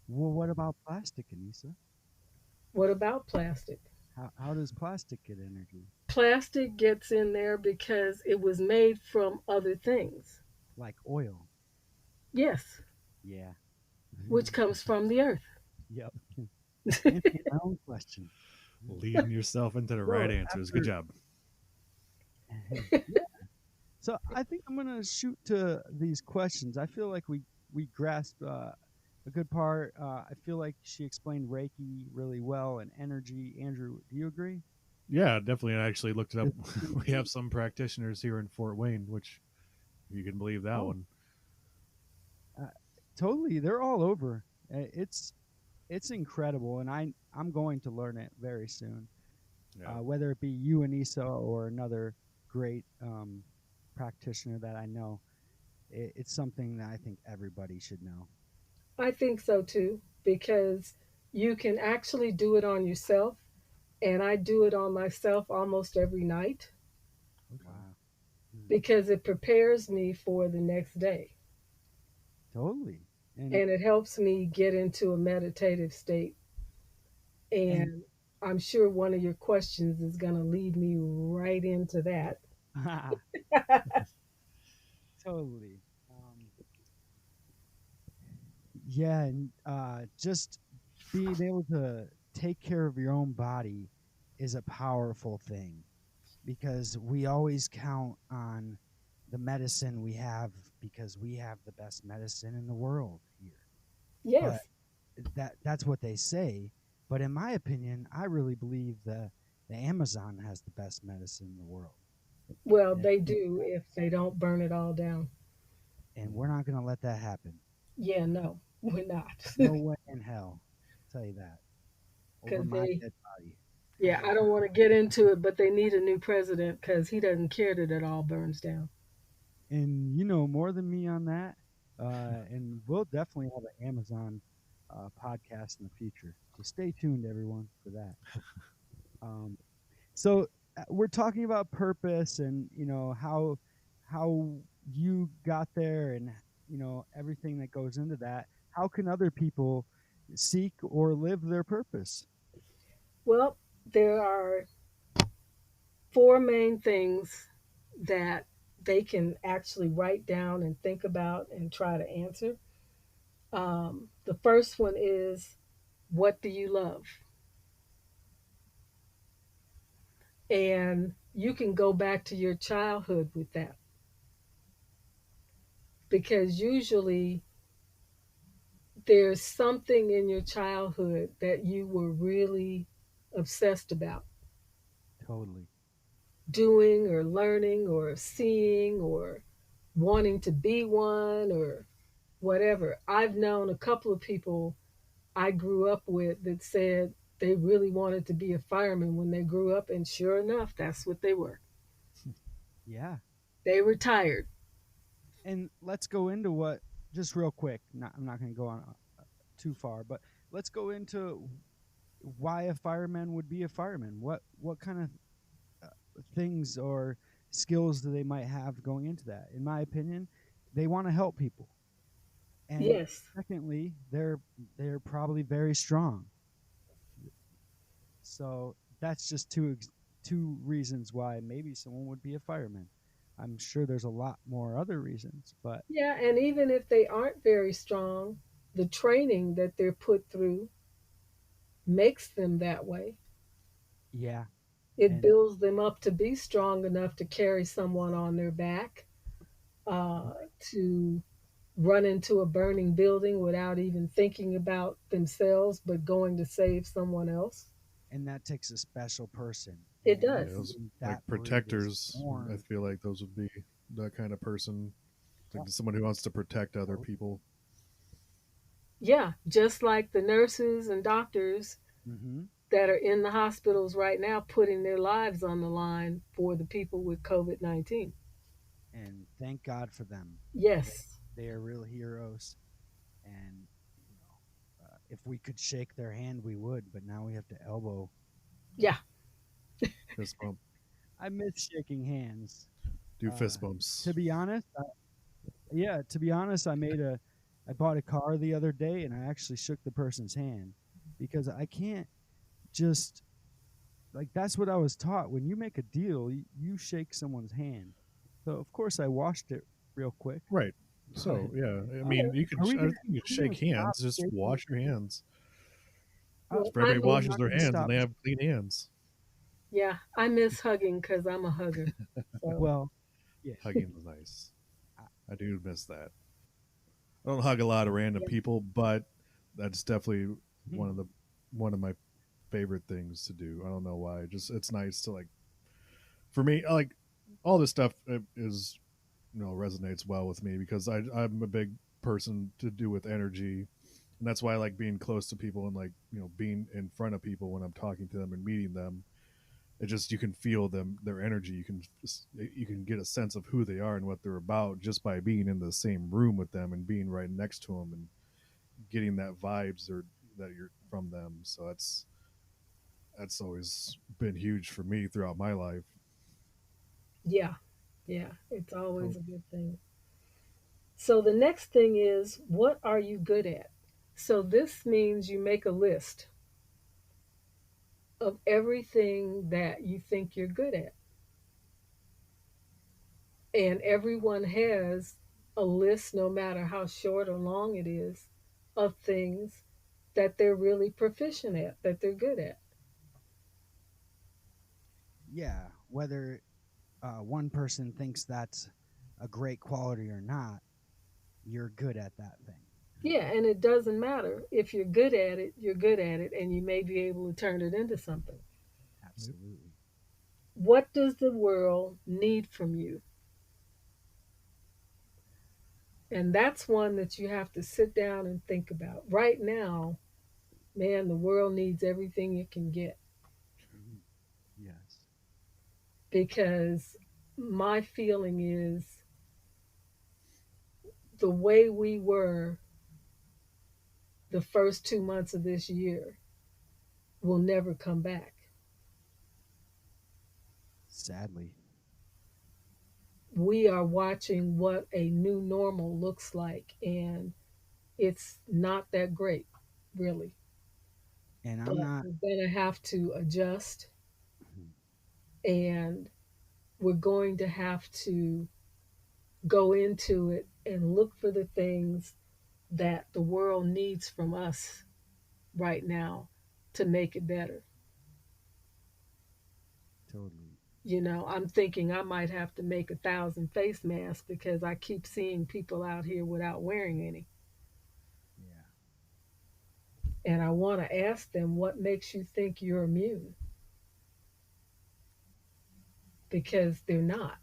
Well, what about plastic, Anissa? What about plastic? How does plastic get energy? Plastic gets in there because it was made from other things. Like oil? Yes, Yeah. which comes from the earth. Yep. Answering my own question. Leading yourself into the right So answers. Good after, job. yeah. So I think I'm gonna shoot to these questions. I feel like we grasped a good part. I feel like she explained Reiki really well and energy. Andrew, do you agree? Yeah, definitely. I actually looked it up. Is it We have some practitioners here in Fort Wayne, which you can believe that Oh, one. uh, totally. They're all over. It's incredible, and I'm going to learn it very soon. Yeah. Whether it be you, Anissa, or another great practitioner that I know, it's something that I think everybody should know. I think so too, because you can actually do it on yourself, and I do it on myself almost every night Okay. Wow. Mm, because it prepares me for the next day totally. And and it helps me get into a meditative state. and And I'm sure one of your questions is going to lead me right into that. Totally. Yeah, and just being able to take care of your own body is a powerful thing because we always count on the medicine we have because we have the best medicine in the world here. But Yes. that's what they say. But in my opinion, I really believe the Amazon has the best medicine in the world. Well, And, they do if they don't burn it all down. and we're not going to let that happen. Yeah, no, we're not. No way in hell. I'll tell you that. Over Because my they, dead body. yeah, I don't want to get into it, but they need a new president because he doesn't care that it all burns down. And you know more than me on that. And we'll definitely have an Amazon podcast in the future. So stay tuned, everyone, for that. Um, so we're talking about purpose and how you got there and everything that goes into that. How can other people seek or live their purpose? Well, there are four main things that they can actually write down and think about and try to answer. The first one is, what do you love? And you can go back to your childhood with that because usually there's something in your childhood that you were really obsessed about Totally. doing or learning or seeing or wanting to be one or whatever. I've known a couple of people I grew up with that said they really wanted to be a fireman when they grew up, and sure enough, that's what they were. Yeah. They retired. And let's go into what just real quick. I'm not going to go on too far, but let's go into why a fireman would be a fireman. What kind of things or skills do they might have going into that? In my opinion, they want to help people. And Yes. secondly, they're probably very strong. So that's just two reasons why maybe someone would be a fireman. I'm sure there's a lot more other reasons, but Yeah, and even if they aren't very strong, the training that they're put through makes them that way. yeah. It And builds them up to be strong enough to carry someone on their back, uh, to run into a burning building without even thinking about themselves, but going to save someone else. and that takes a special person, It and Yeah, does. those like that breed is protectors. I born. feel like those would be that kind of person, Yeah. like someone who wants to protect other people. Yeah, just like the nurses and doctors Mm-hmm. that are in the hospitals right now putting their lives on the line for the people with COVID 19. And thank God for them. They, Yes. they are real heroes. And if we could shake their hand, we would. But now we have to elbow. Yeah. Fist bump, I miss shaking hands. do Uh, fist bumps. to be honest, yeah. To be honest, I bought a car the other day, and I actually shook the person's hand because I can't just like that's what I was taught. When you make a deal, you shake someone's hand. So of course I washed it real quick. Right. But So yeah, I Yeah. mean, you can. are we I gonna think you can are we gonna shake stop hands. Just shaking? wash your hands. Well, If everybody I'm, So we're washes not their gonna hands and stop. they have clean hands, yeah, I miss hugging because I'm a hugger. So, Well, yeah. hugging is nice. I do miss that. I don't hug a lot of random yeah. people, but that's definitely Mhm. one of the one of my favorite things to do. I don't know why. Just it's nice to like for me. Like all this stuff is resonates well with me because I'm a big person to do with energy, and that's why I like being close to people and like being in front of people when I'm talking to them and meeting them. It just you can feel their energy. You can get a sense of who they are and what they're about just by being in the same room with them and being right next to them and getting that vibes or that you're from them. So that's always been huge for me throughout my life. Yeah. Yeah. It's always So a good thing. So, the next thing is, what are you good at? So, this means you make a list of everything that you think you're good at. And everyone has a list, no matter how short or long it is, of things that they're really proficient at, that they're good at. Yeah, whether one person thinks that's a great quality or not, you're good at that thing. Yeah, and it doesn't matter. If you're good at it, you're good at it, and you may be able to turn it into something. Yep. Absolutely. What does the world need from you? And that's one that you have to sit down and think about. Right now, man, the world needs everything it can get, Mhm. Yes. because my feeling is the way we were the first 2 months of this year will never come back. Sadly. We are watching what a new normal looks like, and it's not that great, really. And I'm But not. we're going to have to adjust, Mhm. and we're going to have to go into it and look for the things that the world needs from us right now to make it better. Totally. I'm thinking I might have to make 1,000 face masks because I keep seeing people out here without wearing any. Yeah. And I want to ask them, what makes you think you're immune? Because they're not.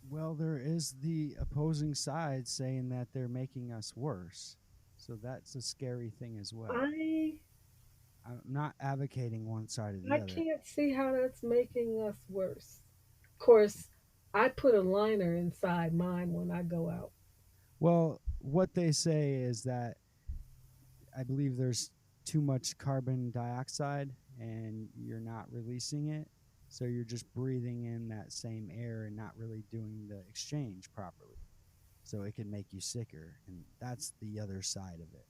Well, there is the opposing side saying that they're making us worse. So that's a scary thing as well. I I'm not advocating one side or the I other. can't see how that's making us worse. Of course, I put a liner inside mine when I go out. Well, what they say is that I believe there's too much carbon dioxide and you're not releasing it. So you're just breathing in that same air and not really doing the exchange properly. So it can make you sicker. And that's the other side of it.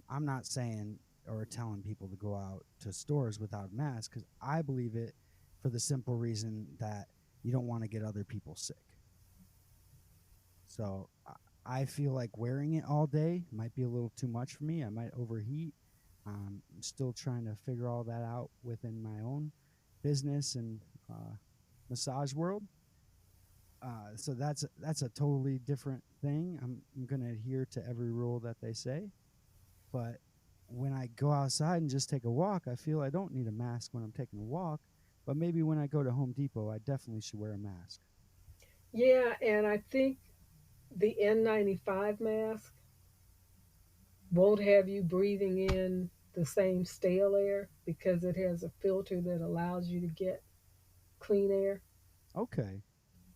I'm not saying or telling people to go out to stores without masks because I believe it for the simple reason that you don't want to get other people sick. So I feel like wearing it all day might be a little too much for me. I might overheat. I'm still trying to figure all that out within my own business and massage world. So that's a totally different thing. I'm going to adhere to every rule that they say, but when I go outside and just take a walk, I feel I don't need a mask when I'm taking a walk. But maybe when I go to Home Depot, I definitely should wear a mask. Yeah, and I think the N95 mask won't have you breathing in the same stale air because it has a filter that allows you to get clean air. Okay.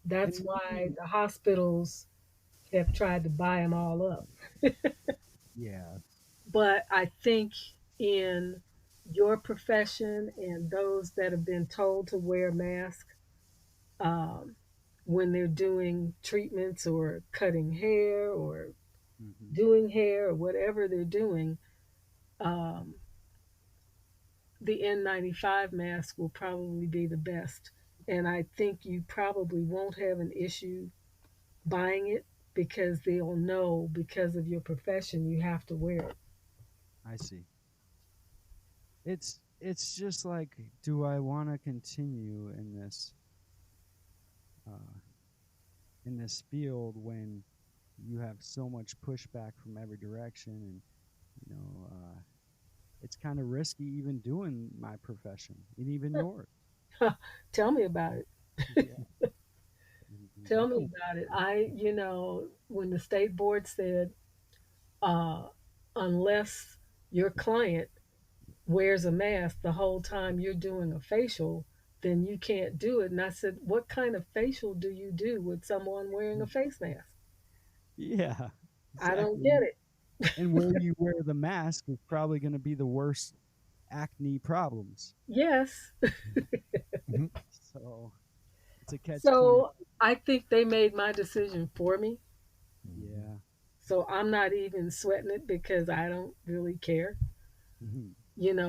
That's And why maybe, the hospitals have tried to buy them all up. yeah, But I think in your profession and those that have been told to wear masks, um, when they're doing treatments or cutting hair or hmm, doing hair or whatever they're doing, um, the N95 mask will probably be the best. And I think you probably won't have an issue buying it because they'll know because of your profession you have to wear it. I see. It's just like, do I want to continue uh, in this field when you have so much pushback from every direction, and you know, it's kind of risky even doing my profession and even yours. Tell me about it. Yeah, and Tell me definitely. about it. When the state board said, uh, unless your client wears a mask the whole time you're doing a facial, then you can't do it. And I said, what kind of facial do you do with someone wearing a face mask? Yeah, I don't exactly. get it. And where you wear the mask is probably going to be the worst acne problems. Yes. Mhm. So it's a catch 20. So I think they made my decision for me. Mhm. Yeah. So I'm not even sweating it because I don't really care. Mhm.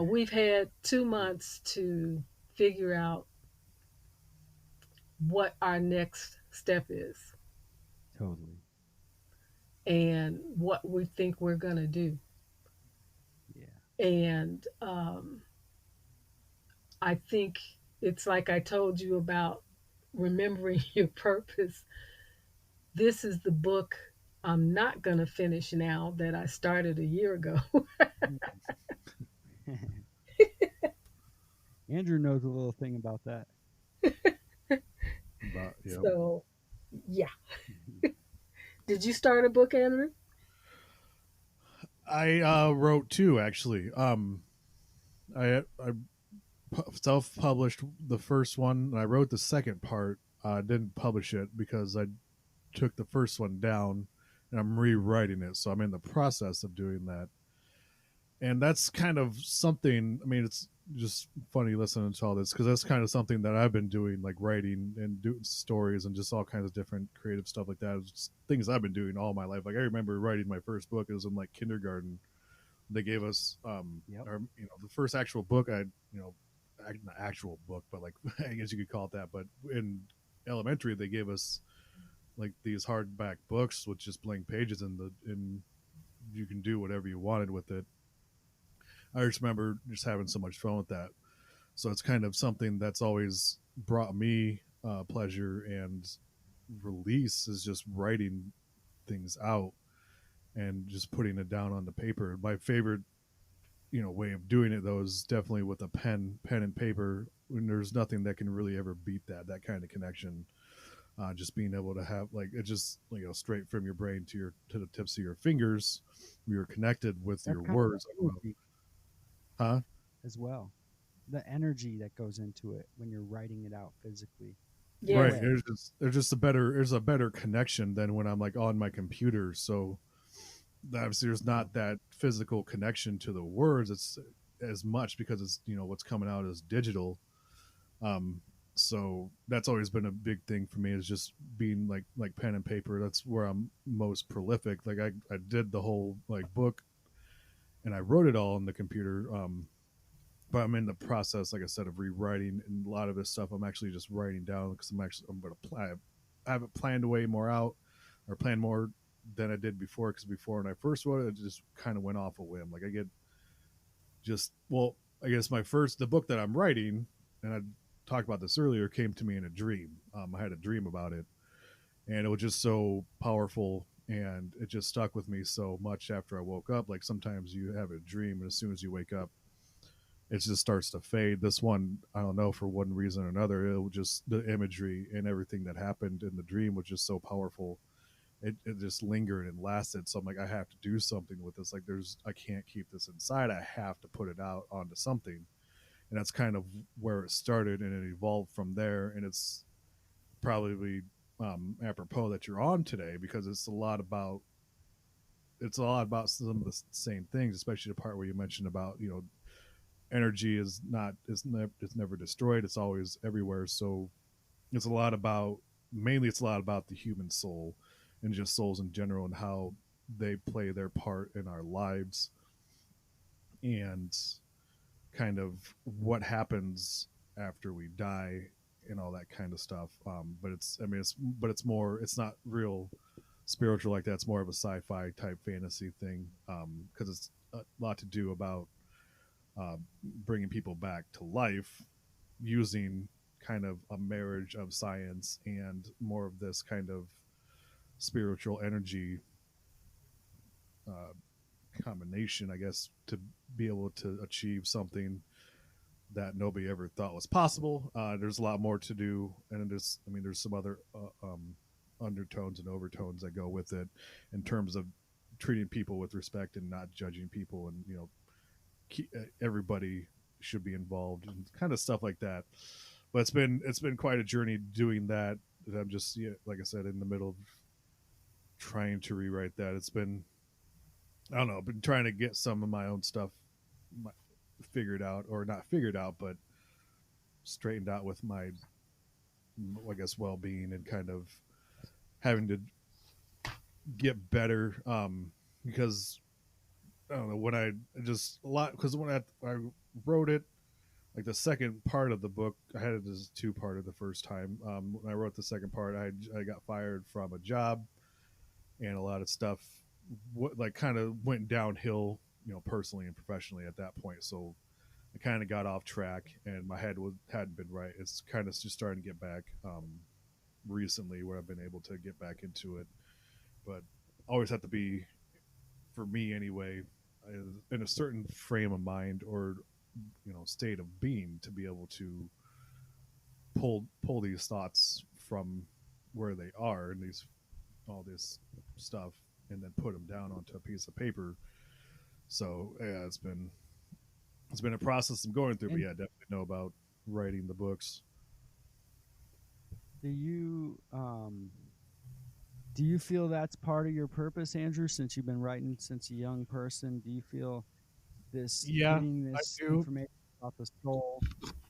We've had 2 months to figure out what our next step is Totally. and what we think we're going to do. Yeah. And I think it's like I told you about remembering your purpose. This is the book I'm not going to finish now that I started a year ago. Andrew knows a little thing about that. But yeah, So, yeah. Did you start a book, Andrew? I wrote two actually. I self-published the first one, and I wrote the second part. I didn't publish it because I took the first one down, and I'm rewriting it. So I'm in the process of doing that, and that's kind of something. I mean, it's just funny listening to all this because that's kind of something that I've been doing, like writing and doing stories and just all kinds of different creative stuff like that. It's just things I've been doing all my life. Like I remember writing my first book. It was in like kindergarten. They gave us Yep. our, the first actual book I, not actual book, but like I guess you could call it that. But in elementary, they gave us like these hardback books with just blank pages in and you can do whatever you wanted with it. I just remember just having so much fun with that. So it's kind of something that's always brought me pleasure and release is just writing things out and just putting it down on the paper. My favorite, way of doing it though is definitely with a pen and paper. When there's nothing that can really ever beat that kind of connection. Just being able to have like it just straight from your brain to the tips of your fingers, you're connected with That's your kind of words. the energy Huh? as well. The energy that goes into it when you're writing it out physically, in a Yes. Right. way. There's a better connection than when I'm like on my computer. So obviously there's Yeah. not that physical connection to the words. It's as much because it's what's coming out as digital. Um, so that's always been a big thing for me is just being like pen and paper. That's where I'm most prolific. Like I did the whole like book and I wrote it all on the computer. But I'm in the process, like I said, of rewriting, and a lot of this stuff I'm actually just writing down because I'm going to plan. I have it planned way more out, or planned more than I did before. Because before when I first wrote it, it just kind of went off a whim. Like I get just well, I guess the book that I'm writing, and I talked about this earlier, came to me in a dream. I had a dream about it, and it was just so powerful. And it just stuck with me so much after I woke up. Like sometimes you have a dream, and as soon as you wake up, it just starts to fade. This one, I don't know, for one reason or another, it was just the imagery and everything that happened in the dream was just so powerful. It just lingered and lasted. So I'm like, I have to do something with this. Like, I can't keep this inside. I have to put it out onto something. And that's kind of where it started, and it evolved from there. And it's probably apropos that you're on today because it's a lot about some of the same things, especially the part where you mentioned about energy is never destroyed. It's always everywhere. So it's a lot about mainly it's a lot about the human soul and just souls in general and how they play their part in our lives and kind of what happens after we die and all that kind of stuff. It's not real spiritual like that. It's more of a sci-fi type fantasy thing because it's a lot to do about bringing people back to life using kind of a marriage of science and more of this kind of spiritual energy uh, combination, I guess, to be able to achieve something that nobody ever thought was possible. There's a lot more to do, and there's some other undertones and overtones that go with it in terms of treating people with respect and not judging people, and everybody should be involved and kind of stuff like that. But it's been quite a journey doing that. I'm just like I said in the middle of trying to rewrite that. It's been I don't know. I've been trying to get some of my own stuff figured out or not figured out, but straightened out with my I guess well being and kind of having to get better because I don't know when I just a lot because when I wrote it like the second part of the book, I had it as a two-parter the first time. When I wrote the second part, I got fired from a job, and a lot of stuff like kind of went downhill, personally and professionally at that point. So I kind of got off track, and my head hadn't been right. It's kind of just starting to get back recently, where I've been able to get back into it. But always have to be, for me anyway, in a certain frame of mind or state of being to be able to pull these thoughts from where they are and these all this stuff, and then put them down onto a piece of paper. So yeah, it's been a process I'm going through, but And yeah, I definitely know about writing the books. do you feel that's part of your purpose, Andrew? Since you've been writing since a young person, do you feel this Yeah, getting I this do. information about the soul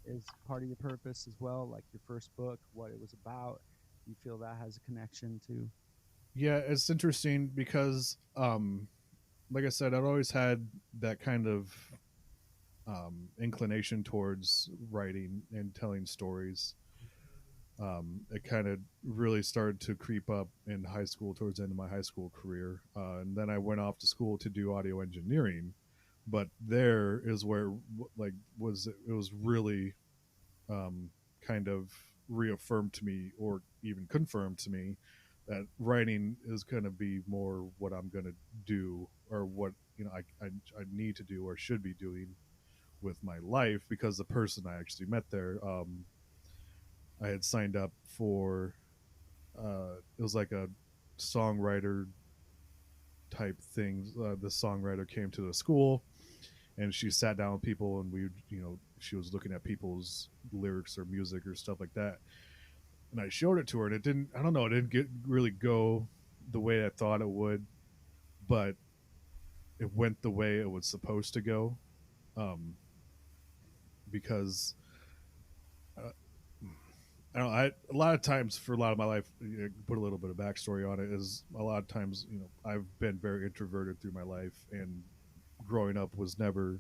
is part of your purpose as well? Like your first book, what it was about, do you feel that has a connection to? Yeah, it's interesting because like I said, I've always had that kind of inclination towards writing and telling stories. It kind of really started to creep up in high school, towards the end of my high school career, and then I went off to school to do audio engineering. But there is where like was it was really um, kind of reaffirmed to me, or even confirmed to me, that writing is going to be more what I'm going to do, or what I need to do or should be doing with my life, because the person I actually met there, I had signed up for. It was like a songwriter type thing. The songwriter came to the school, and she sat down with people, and she was looking at people's lyrics or music or stuff like that. And I showed it to her, and it didn't. I don't know. It didn't really go the way I thought it would, but it went the way it was supposed to go. Um, because uh, I don't know, a lot of times for a lot of my life, put a little bit of backstory on it, is a lot of times, I've been very introverted through my life, and growing up was never,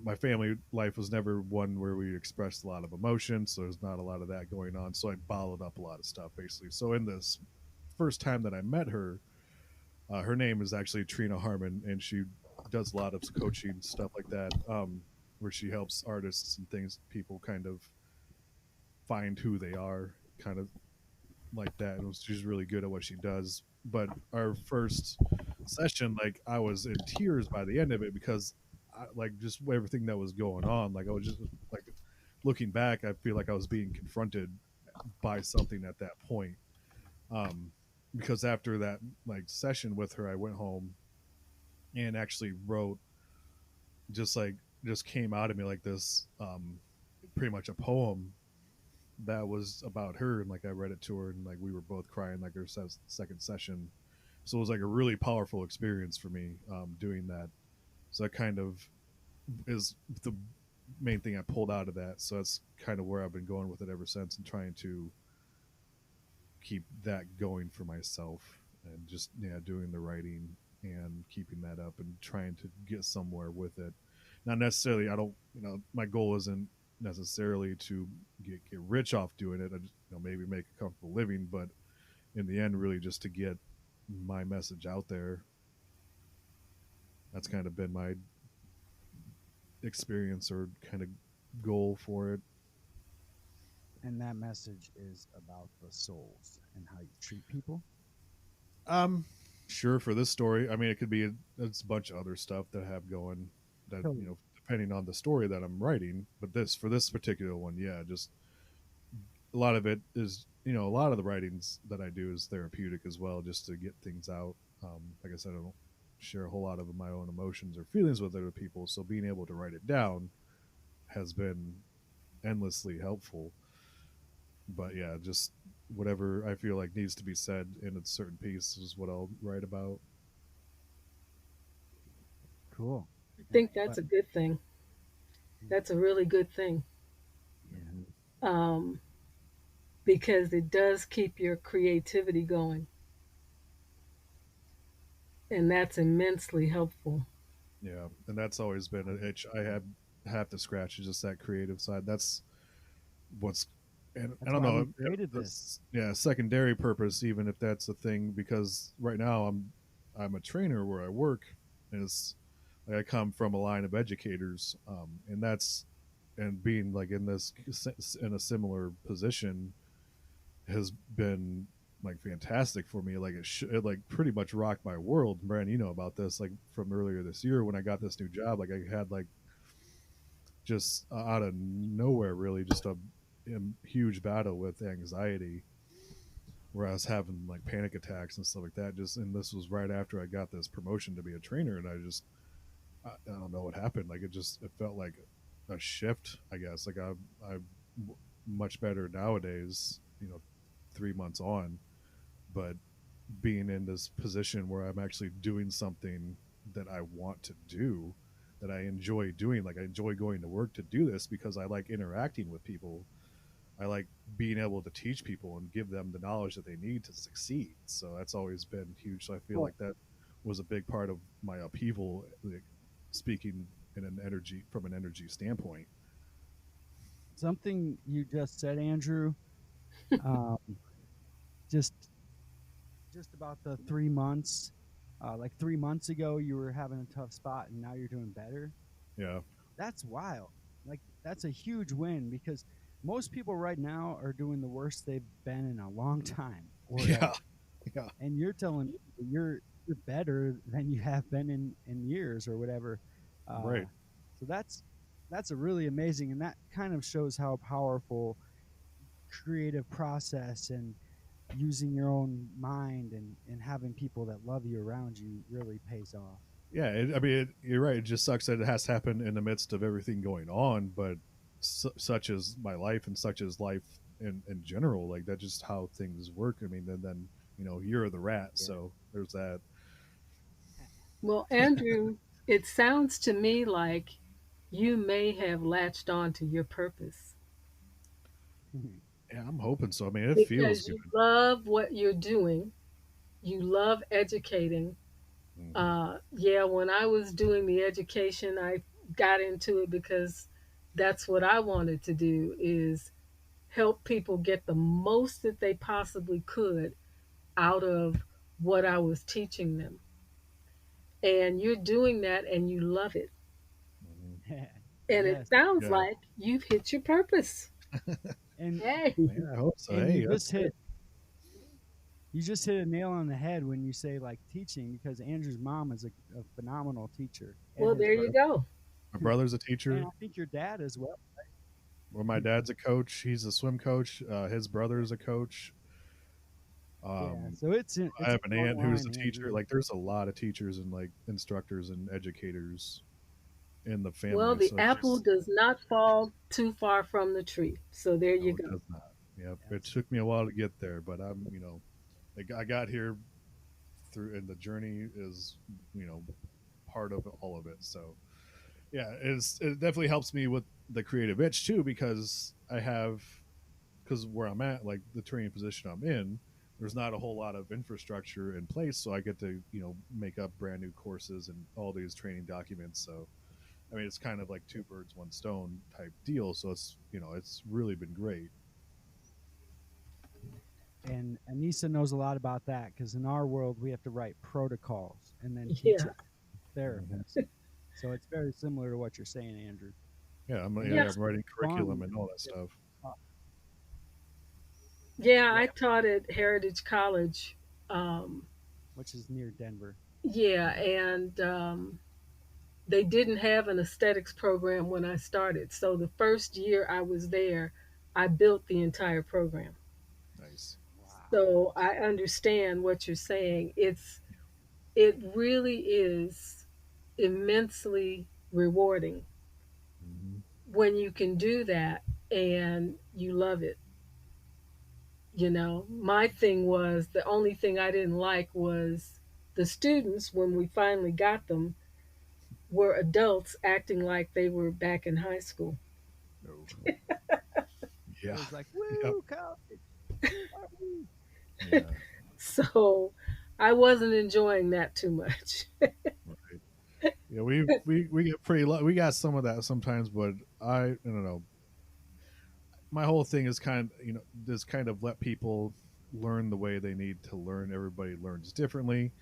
my family life was never one where we expressed a lot of emotion. So there's not a lot of that going on. So I bottled up a lot of stuff, basically. So in this first time that I met her, her name is actually Trina Harmon, and she does a lot of coaching stuff like that, where she helps artists and things, people kind of find who they are, kind of like that. And she's really good at what she does. But our first session, like, I was in tears by the end of it, because like, just everything that was going on, like, I was just like, looking back, I feel like I was being confronted by something at that point. Um, because after that like session with her, I went home and actually wrote, just like, just came out of me like this, pretty much a poem that was about her. And like, I read it to her, and like, we were both crying, like, our second session. So it was like a really powerful experience for me, doing that. So that kind of is the main thing I pulled out of that. So that's kind of where I've been going with it ever since, and trying to keep that going for myself, and just, yeah, doing the writing and keeping that up and trying to get somewhere with it. Not necessarily, I don't, my goal isn't necessarily to get rich off doing it. I just, maybe make a comfortable living, but in the end, really just to get my message out there. That's kind of been my experience, or kind of goal for it. And that message is about the souls and how you treat people. Um, sure, for this story, I mean, it could be it's a bunch of other stuff that I have going, that, Totally. depending on the story that I'm writing. But for this particular one, yeah, just a lot of it is, a lot of the writings that I do is therapeutic as well, just to get things out. Like I said, I don't share a whole lot of my own emotions or feelings with other people, so being able to write it down has been endlessly helpful. But yeah, just whatever I feel like needs to be said in a certain piece is what I'll write about. Cool. I And, think that's but a good thing. That's a really good thing, yeah, um, because it does keep your creativity going, and that's immensely helpful. Yeah, and that's always been an itch I have to scratch is just that creative side. That's what's, and I That's don't why know we if created this. that's, yeah, secondary purpose, even if that's a thing, because right now I'm a trainer where I work, and it's like I come from a line of educators, and that's, and being like in this, in a similar position has been like fantastic for me. Like it like pretty much rocked my world. Brian, you know about this, like from earlier this year when I got this new job. Like I had like just out of nowhere, really, just a huge battle with anxiety, where I was having like panic attacks and stuff like that. Just, and this was right after I got this promotion to be a trainer, and I don't know what happened. Like it felt like a shift, I guess. Like I'm much better nowadays, 3 months on, but being in this position where I'm actually doing something that I want to do, that I enjoy doing. Like I enjoy going to work to do this because I like interacting with people. I like being able to teach people and give them the knowledge that they need to succeed. So that's always been huge. So I feel Well, like that was a big part of my upheaval, like, speaking in an energy, from an energy standpoint. something you just said, Andrew, um, just about the 3 months. Like 3 months ago, you were having a tough spot, and now you're doing better. Yeah. That's wild. Like that's a huge win because most people right now are doing the worst they've been in a long time or Yeah. ever. Yeah. And you're telling me that you're better than you have been in years or whatever. Uh, Right. so that's a really amazing, and that kind of shows how powerful creative process and using your own mind and having people that love you around you really pays off. Yeah. I mean, you're right. It just sucks that it has to happen in the midst of everything going on, but such is my life, and such is life in general. Like that's just how things work. I mean, then you're the rat, Yeah. so there's that. Well, Andrew, it sounds to me like you may have latched on to your purpose Yeah, I'm hoping so. I mean, it feels because good. you love what you're doing. You love educating. Hmm. Yeah, when I was doing the education, I got into it because that's what I wanted to do is help people get the most that they possibly could out of what I was teaching them. And you're doing that and you love it. Hmm. And it Yes. sounds Yeah. like you've hit your purpose. And Hey. Yeah, I hope so. and Hey, that's good. you just hit a nail on the head when you say like teaching because Andrew's mom is a phenomenal teacher and Well, his there you brother. go. My brother's a And teacher. I think your dad as well. Well, my dad's a coach. He's a swim coach. His brother's a coach. Yeah, Um, so I it's a have an long aunt who's line, a teacher. Andrew. Like, there's a lot of teachers and like instructors and educators in the Well, family. the So it's apple just, does not fall too far from the tree. So there you no, it go. does not. Yeah, it Yes. took me a while to get there, but I got here through, and the journey is, you know, part of all of it. So yeah, it definitely helps me with the creative itch too, because because where I'm at, like the training position I'm in, there's not a whole lot of infrastructure in place, so I get to make up brand new courses and all these training documents. So I mean, it's kind of like two birds, one stone type deal. So it's really been great. And Anissa knows a lot about that because in our world we have to write protocols and then teach Yeah. it to Hmm. therapists. So it's very similar to what you're saying, Andrew. Yeah, And Yeah. yeah, it's I'm writing curriculum fun, and all that stuff. Yeah, yeah, I taught at Heritage College. Um, which is near Denver. yeah, and they didn't have an aesthetics program when I started. So the first year I was there, I built the entire program. Nice. Wow. So I understand what you're saying. It really is immensely rewarding Hmm. when you can do that and you love it. My thing was the only thing I didn't like was the students when we finally got them were adults acting like they were back in high school. Oh, It yeah. was like, Yep. woo, college, woo, party. Yeah. So I wasn't enjoying that too much. Right. Yeah, we get pretty. We got some of that sometimes, but I don't know. My whole thing is kind of just kind of let people learn the way they need to learn. Everybody learns differently,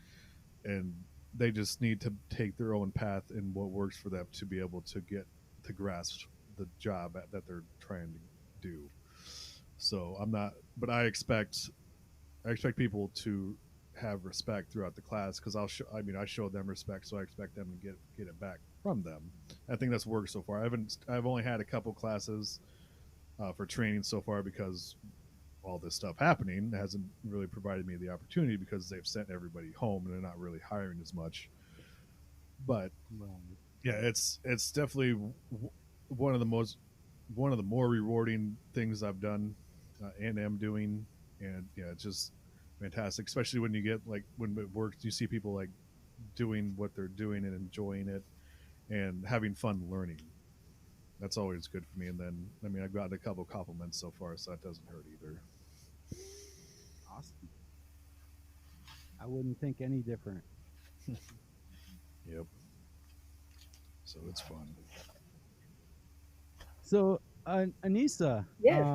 and they just need to take their own path and what works for them to be able to get to grasp the job that they're trying to do. So I'm not, but I expect people to have respect throughout the class because I mean, I showed them respect, so I expect them to get it back from them. I think that's worked so far. I've only had a couple classes for training so far because all this stuff happening hasn't really provided me the opportunity because they've sent everybody home and they're not really hiring as much. But Right. yeah, it's definitely one of the most one of the more rewarding things I've done and am doing, and yeah, it's just fantastic. Especially when you get like when it works, you see people like doing what they're doing and enjoying it and having fun learning. That's always good for me. And then I mean, I've gotten a couple compliments so far, so that doesn't hurt either. Awesome. I wouldn't think any different. Yep. So it's fun. So, Anissa, Yes.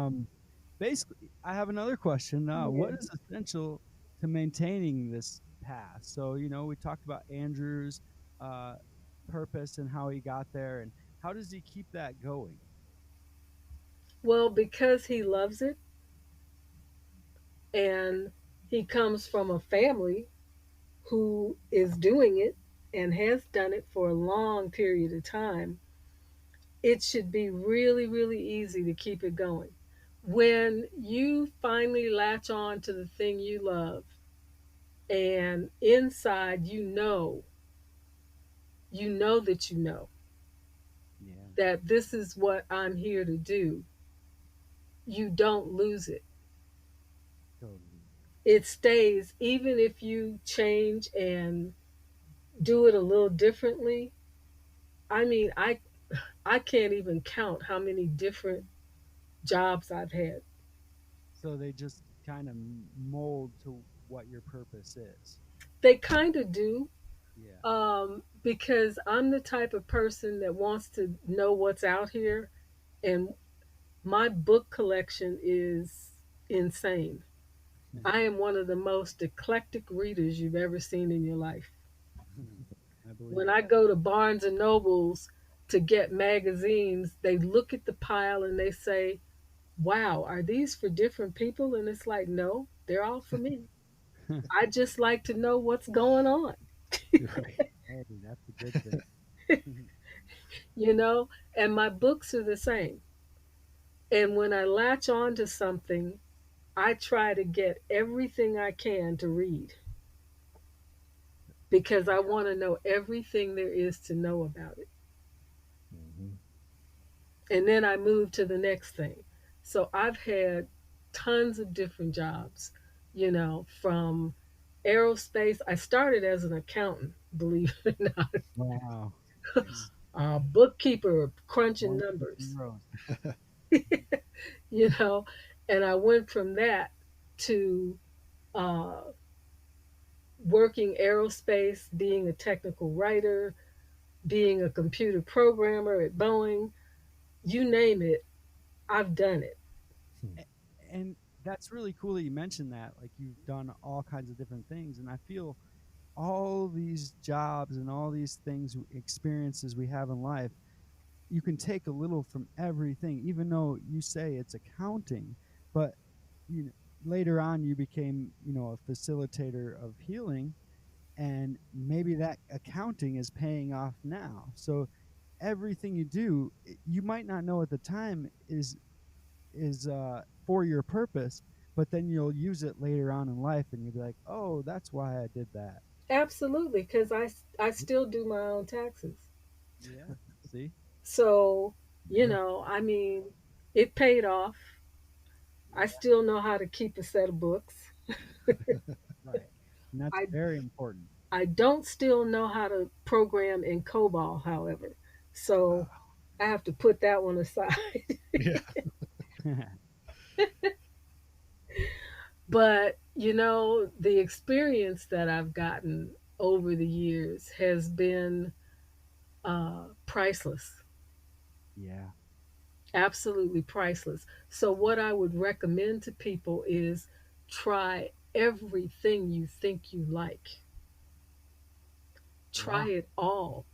basically, I have another question. What Yeah. is essential to maintaining this path? So, we talked about Andrew's uh, purpose and how he got there, and how does he keep that going? Well, because he loves it and he comes from a family who is doing it and has done it for a long period of time, it should be really, really easy to keep it going. When you finally latch on to the thing you love, and inside you know Yeah, that this is what I'm here to do, you don't lose it. totally. It stays, even if you change and do it a little differently. I mean, I can't even count how many different jobs I've had. So they just kind of mold to what your purpose is. They kind of do, Yeah. because I'm the type of person that wants to know what's out here, and my book collection is insane. I am one of the most eclectic readers you've ever seen in your life. I believe When it. I go to Barnes and Nobles to get magazines, they look at the pile and they say, "Wow, are these for different people?" And it's like, "No, they're all for me. I just like to know what's going on." Right. Hey, that's a good thing. you know, and my books are the same. And when I latch on to something, I try to get everything I can to read because I Yeah. want to know everything there is to know about it. Hmm. And then I move to the next thing. So I've had tons of different jobs, from aerospace. I started as an accountant, believe it or not, Wow. a bookkeeper crunching One for numbers, zeros. you know, and I went from that to uh, working aerospace, being a technical writer, being a computer programmer at Boeing, you name it, I've done it. A- And that's really cool that you mentioned that. Like you've done all kinds of different things. And I feel all these jobs and all these things, experiences we have in life, you can take a little from everything, even though you say it's accounting, but you know, later on you became, a facilitator of healing, and maybe that accounting is paying off now. So everything you do, you might not know at the time is for your purpose, but then you'll use it later on in life, and you'll be like, oh, that's why I did that. Absolutely, because I still do my own taxes. Yeah. See. So, Yeah. I mean, it paid off. I Yeah. still know how to keep a set of books. Right. And that's I very important. I don't still know how to program in COBOL, however. So Wow. I have to put that one aside. Yeah. But, the experience that I've gotten over the years has been priceless, Yeah. absolutely priceless. So, what I would recommend to people is try everything you think you like. Try Yeah. it all.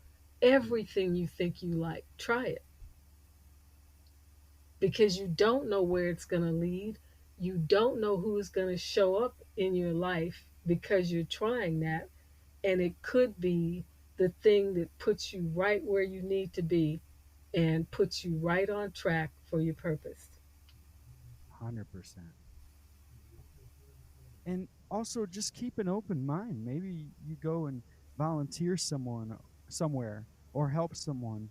Everything you think you like, try it because you don't know where it's going to lead. You don't know who's going to show up in your life because you're trying that. And it could be the thing that puts you right where you need to be and puts you right on track for your purpose. 100%. And also just keep an open mind. Maybe you go and volunteer somewhere or help someone,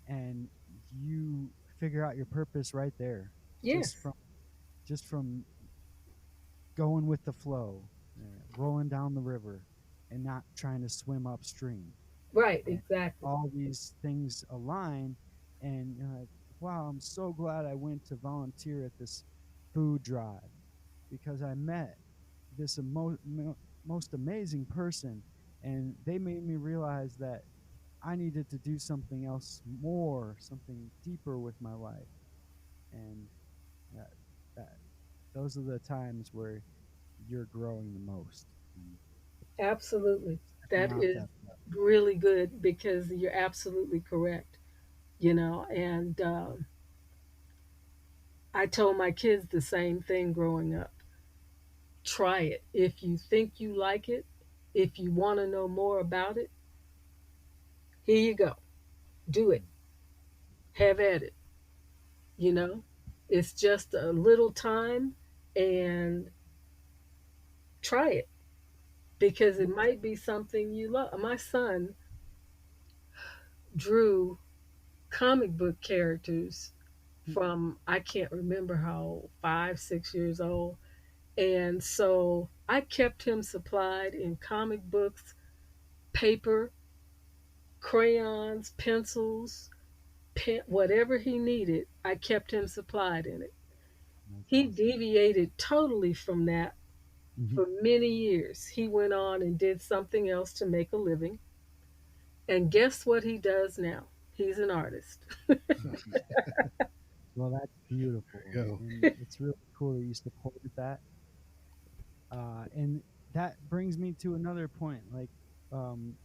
and you figure out your purpose right there, Yes, just from going with the flow, rolling down the river, and not trying to swim upstream. right, And exactly. all these things align, and you're like, wow, I'm so glad I went to volunteer at this food drive because I met this most amazing person, and they made me realize that I needed to do something else more, something deeper with my life. And that, that those are the times where you're growing the most and Absolutely. stepping That out is that really good because you're absolutely correct. And I told my kids the same thing growing up. Try it. If you think you like it, if you want to know more about it, here you go. Do it. Have at it. You know, it's just a little time and try it because it might be something you love. My son drew comic book characters from I can't remember how 5, 6 years old. And so I kept him supplied in comic books, paper, crayons, pencils, whatever he needed, I kept him supplied in it. That's He awesome. deviated totally from that Hmm. for many years. He went on and did something else to make a living. And guess what he does now? He's an artist. Well, that's There beautiful, you go. and it's really cool that you supported that. And that brings me to another point. Um,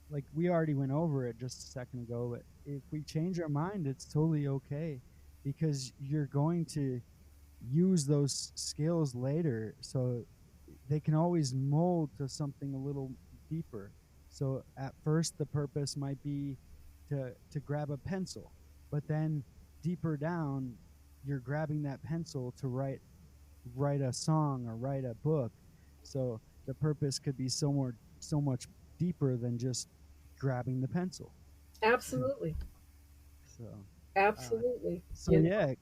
like we already went over it just a second ago, but if we change our mind, it's totally okay because you're going to use those skills later. So they can always mold to something a little deeper. So at first, the purpose might be to grab a pencil, but then deeper down, you're grabbing that pencil to write a song or write a book. So the purpose could be so much deeper than just grabbing the pencil. Absolutely. So uh, Absolutely. so yeah,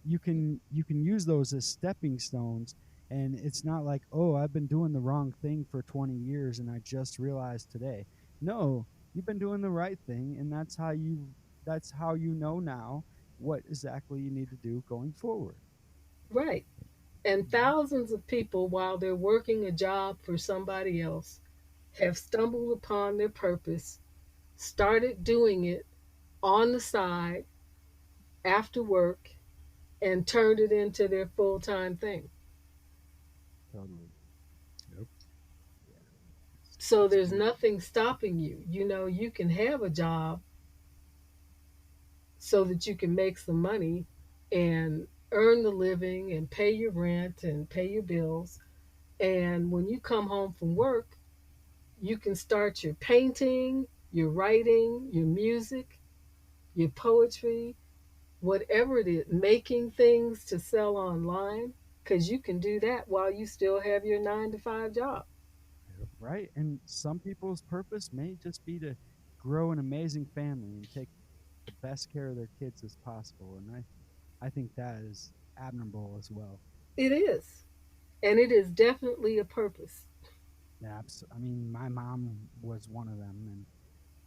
you can use those as stepping stones, and it's not like, oh, I've been doing the wrong thing for 20 years and I just realized today. No, you've been doing the right thing, and that's how you know now what exactly you need to do going forward. Right. And Mhm. thousands of people, while they're working a job for somebody else, have stumbled upon their purpose, started doing it on the side after work, and turned it into their full time thing. Totally. Yep. Yeah. So It's there's beautiful. nothing stopping you. You can have a job so that you can make some money and earn the living and pay your rent and pay your bills. And when you come home from work, you can start your painting, your writing, your music, your poetry, whatever it is, making things to sell online, because you can do that while you still have your 9 to 5 job. Yep. Right. And some people's purpose may just be to grow an amazing family and take the best care of their kids as possible. And I think that is admirable as well. It is. And it is definitely a purpose. Yeah, I mean, my mom was one of them, and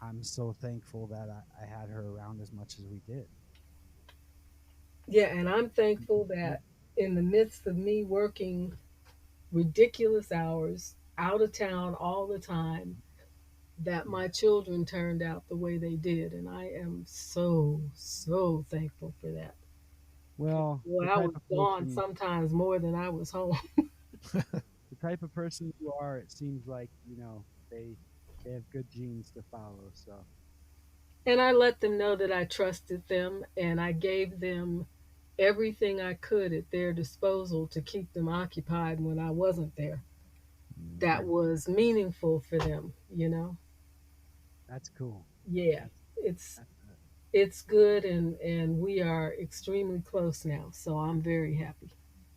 I'm so thankful that I had her around as much as we did. Yeah, and I'm thankful that in the midst of me working ridiculous hours, out of town all the time, that Yeah. my children turned out the way they did. And I am so, so thankful for that. Because, Well, boy, the I type was of gone person sometimes more than I was home. the type of person you are, it seems like, they they have good genes to follow. So And I let them know that I trusted them and I gave them everything I could at their disposal to keep them occupied when I wasn't there. That hmm was meaningful for them, you know? that's cool. Yeah. That's It's that's it's good and we are extremely close now, so I'm very happy.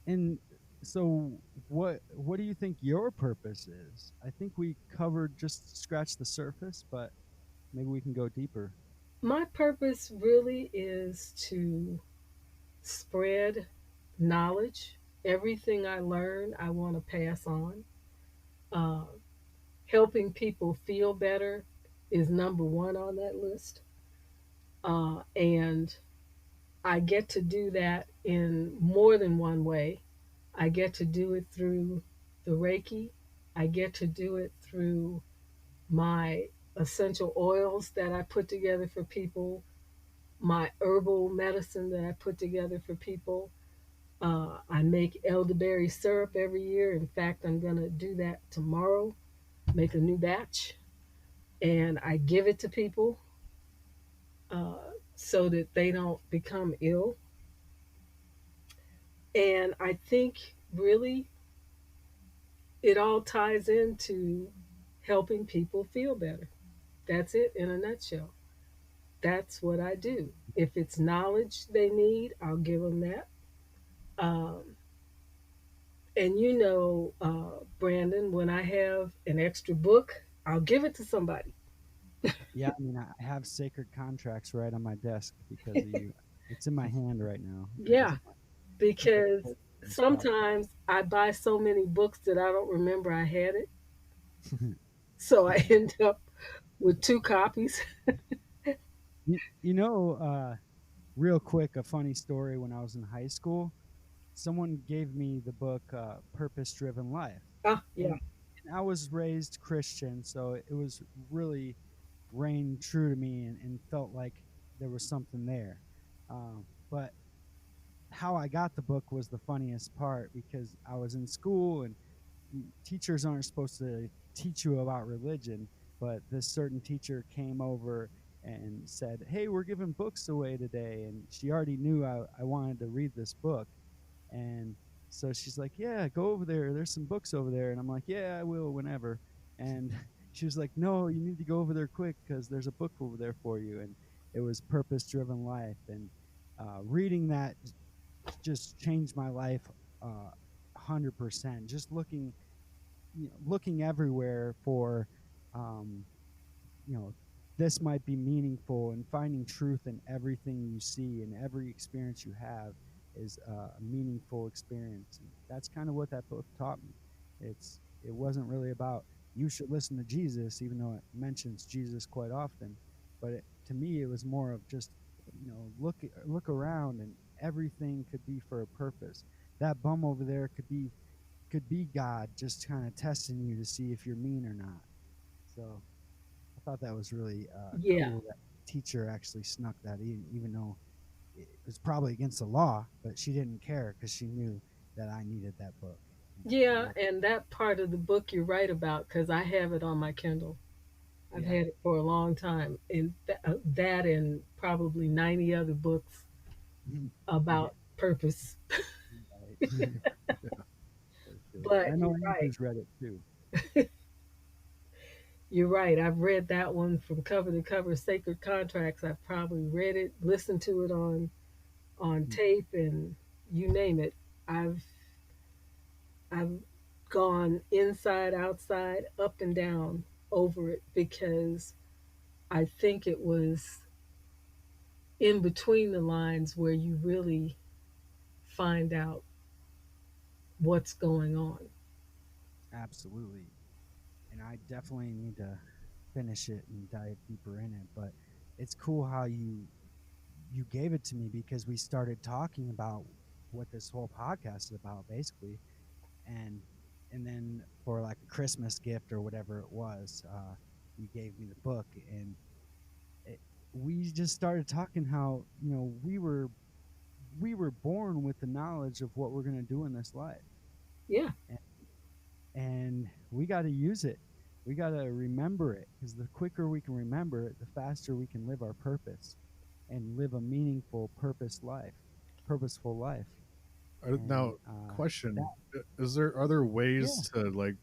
and so what do you think your purpose is? I think we covered just scratch the surface, but maybe we can go deeper. My purpose really is to spread knowledge. Everything I learn, I want to pass on. Uh, Helping people feel better is number one on that list. And I get to do that in more than one way. I get to do it through the Reiki. I get to do it through my essential oils that I put together for people, my herbal medicine that I put together for people. I make elderberry syrup every year. In fact, I'm going to do that tomorrow, make a new batch, and I give it to people uh, so that they don't become ill. And I think really it all ties into helping people feel better. That's it in a nutshell. That's what I do. If it's knowledge they need, I'll give them that. Um, and Brandon, when I have an extra book, I'll give it to somebody. Yeah, I mean, I have sacred contracts right on my desk because of you. It's in my hand right now. I just Yeah, took a because quote and stuff. sometimes I buy so many books that I don't remember I had it. So I end up with two copies. You know, real quick, a funny story. When I was in high school, someone gave me the book Purpose Driven Life, Ah, yeah. and, and I was raised Christian, so it was really rang true to me, and felt like there was something there. But how I got the book was the funniest part because I was in school and teachers aren't supposed to teach you about religion, but this certain teacher came over and said, "Hey, we're giving books away today," and she already knew I wanted to read this book, and so she's like, "Yeah, go over there. There's some books over there." And I'm like, "Yeah, I will whenever." And she was like, "No, you need to go over there quick because there's a book over there for you." And it was Purpose Driven Life, and reading that just changed my life 100%. Just looking everywhere for um, you know this might be meaningful, and finding truth in everything you see and every experience you have is a meaningful experience, and that's kind of what that book taught me. It wasn't really about you should listen to Jesus, even though it mentions Jesus quite often, but to me it was more of just look around, and everything could be for a purpose. That bum over there could be God just kind of testing you to see if you're mean or not. So I thought that was really Yeah. cool that teacher actually snuck that in, even though it was probably against the law, but she didn't care because she knew that I needed that book. And Yeah, and that part of the book you're right about because I have it on my Kindle. I've yeah, had it for a long time, and that and probably 90 other books yeah, about purpose. right. For sure. But I know you're right. Andrew's read it too. You're right. I've read that one from cover to cover. Sacred Contracts. I've probably read it, listened to it on tape, and you name it. I've I've gone inside, outside, up and down over it because I think it was in between the lines where you really find out what's going on. Absolutely. And I definitely need to finish it and dive deeper in it. But it's cool how you gave it to me because we started talking about what this whole podcast is about, basically, and and then for like a Christmas gift or whatever it was. you gave me the book, and it, we just started talking how we were born with the knowledge of what we're going to do in this life, Yeah. and, and we got to use it. We got to remember it, because the quicker we can remember it, the faster we can live our purpose and live a meaningful purposeful life. Now, And that question: Is there other yeah, ways to like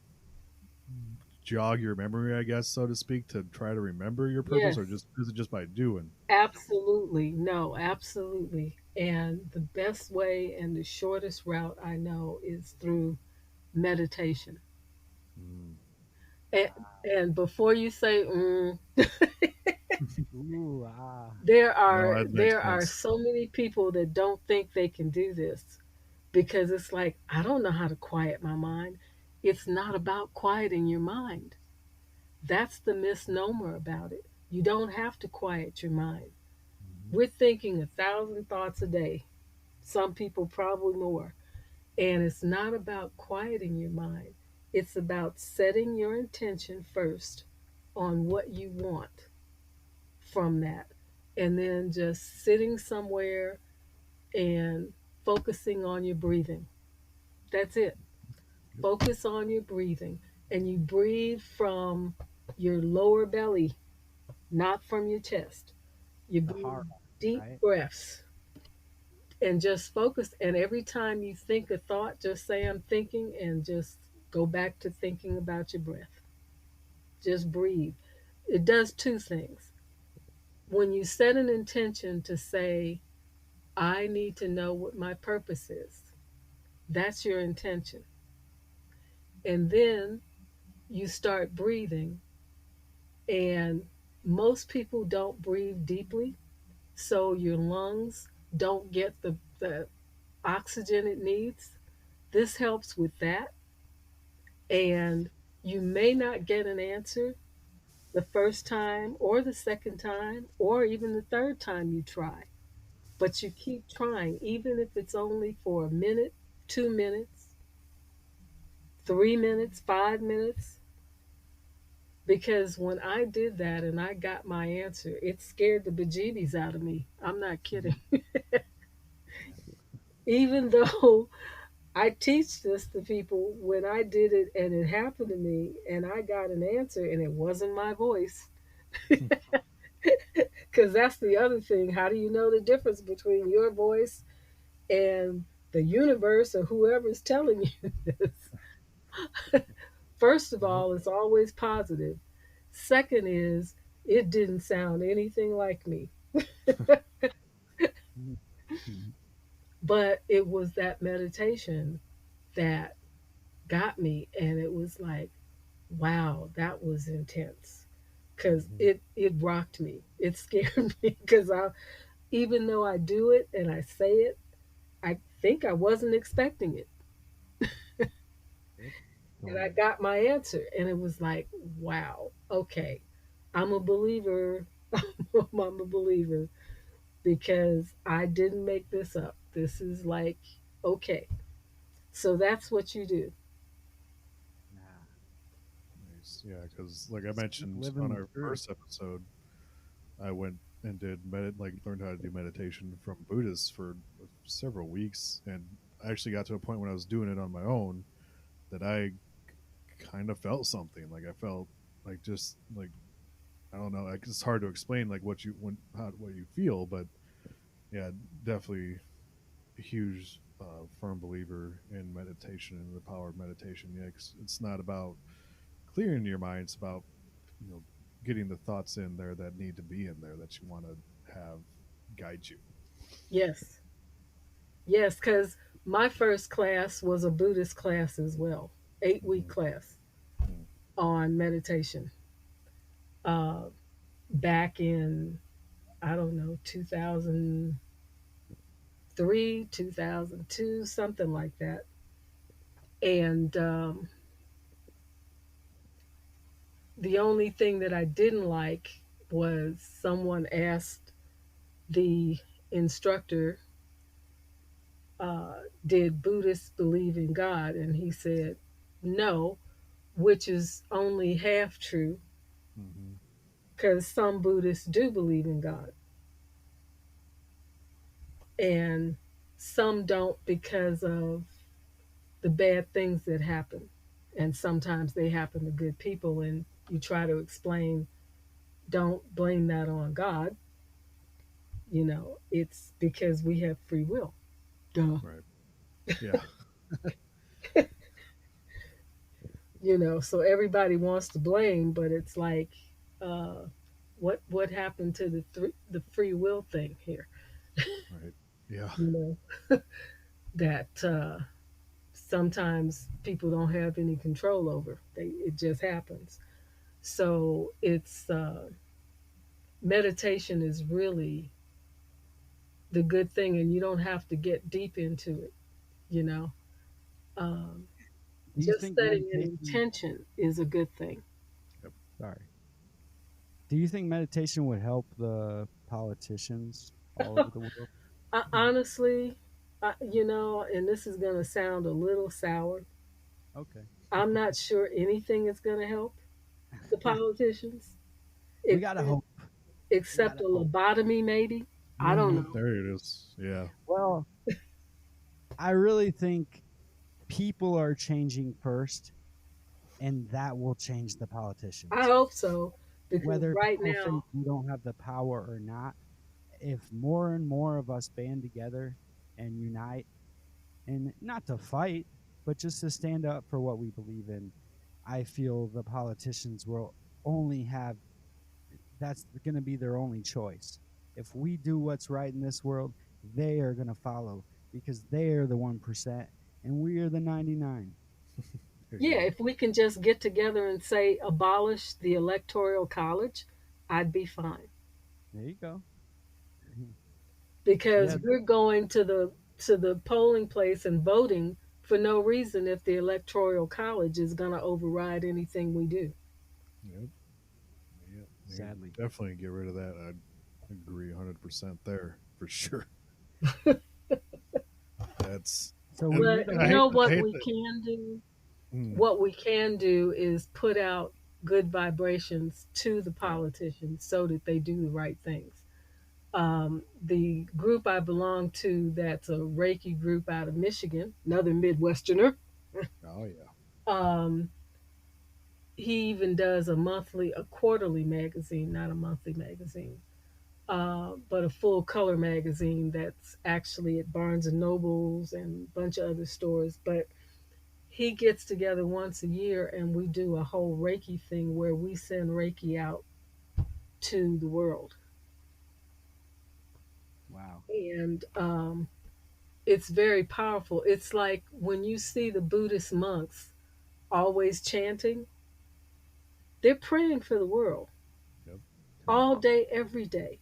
jog your memory, I guess, so to speak, to try to remember your purpose, Yes. or just is it just by doing? Absolutely. No, absolutely. And the best way and the shortest route I know is through meditation. Mm. And, and before you say, ooh, No, that makes there are sense. so many people that don't think they can do this because it's like, I don't know how to quiet my mind. It's not about quieting your mind. That's the misnomer about it. You don't have to quiet your mind. Mhm. We're thinking 1,000 thoughts a day, some people probably more. And it's not about quieting your mind, it's about setting your intention first on what you want from that. And then just sitting somewhere and focusing on your breathing. That's it. Yep. Focus on your breathing. And you breathe from your lower belly, not from your chest. You the breathe heart, deep right? breaths and just focus. And every time you think a thought, just say, I'm thinking, and just go back to thinking about your breath. Just breathe. It does two things. When you set an intention to say, I need to know what my purpose is, that's your intention. And then you start breathing, and most people don't breathe deeply, so your lungs don't get the oxygen it needs. This helps with that. And you may not get an answer the first time or the second time or even the third time you try, but you keep trying, even if it's only for a minute, 2 minutes, 3 minutes, 5 minutes. Because when I did that and I got my answer, it scared the bejeebies out of me. I'm not kidding. Even though I teach this to people, when I did it and it happened to me and I got an answer and it wasn't my voice, because that's the other thing. How do you know the difference between your voice and the universe or whoever's telling you this? First of Yep. all, it's always positive. Second is, it didn't sound anything like me. Mhm. But it was that meditation that got me, and it was like, wow, that was intense. Because Mhm. it rocked me. It scared me because I, even though I do it and I say it, I think I wasn't expecting it. Yep. And I Totally. got my answer. And it was like, wow, okay, I'm a believer. I'm a believer because I didn't make this up. This is like, okay. So that's what you do. Yeah, Nice. Yeah, because like I just keep mentioned living on the our truth. first episode, I went and did like learned how to do meditation from Buddhists for several weeks, and I actually got to a point when I was doing it on my own that I kind of felt something. Like I felt like just like I don't know. Like it's hard to explain like what you what you feel, but yeah, definitely a huge firm believer in meditation and the power of meditation. Yeah, it's not about clearing your mind; it's about you know getting the thoughts in there that need to be in there that you want to have guide you. Yes. Yes. Because my first class was a Buddhist class as well, 8 week Mm-hmm. class on meditation. Uh, Back in, I don't know, 2003, 2002, something like that. And the only thing that I didn't like was someone asked the instructor, did Buddhists believe in God? And he said, no, which is only half true Hmm. because some Buddhists do believe in God, and some don't because of the bad things that happen. And sometimes they happen to good people, and you try to explain, don't blame that on God. It's because we have free will. Duh. Right. Yeah. So everybody wants to blame, but it's like, uh, what happened to the free will thing here? Right. Yeah. You that sometimes people don't have any control over. It just happens. So it's meditation is really the good thing, and you don't have to get deep into it. You know, um, Do you just think setting an meditation? intention is a good thing. Yep. Sorry. Do you think meditation would help the politicians all over the world? Honestly, and this is going to sound a little sour. Okay. I'm not sure anything is going to help the politicians, We gotta except hope. We except gotta a hope. lobotomy, maybe. I don't Hmm. know. There it is. Yeah. Well, I really think people are changing first, and that will change the I politicians. hope so, because Whether right people think now, we don't have the power or not, if more and more of us band together and unite, and not to fight, but just to stand up for what we believe in, I feel the politicians will only have that's going to be their only choice. If we do what's right in this world, they are going to follow because they are the 1% and we are the 99. There you yeah, go. if we can just get together and say abolish the electoral college, I'd be fine. There you go. Because Yeah, we're going to the polling place and voting for no reason if the electoral college is going to override anything we do. Yep. Yeah. They could sadly. definitely get rid of that. I'd agree 100% there for sure. That's, So we and need But to I you hate, know hold. I what hate we that. can do? Mm, What we can do is put out good vibrations to the yeah. politicians so that they do the right things. The group I belong to, that's a Reiki group out of Michigan, another Midwesterner. Oh, yeah. Um, he even does a quarterly magazine, not a monthly magazine, but a full color magazine that's actually at Barnes and Nobles and a bunch of other stores. But he gets together once a year and we do a whole Reiki thing where we send Reiki out to the world. Wow. And it's very powerful. It's like when you see the Buddhist monks always chanting, they're praying for the world Yep. all day, every day.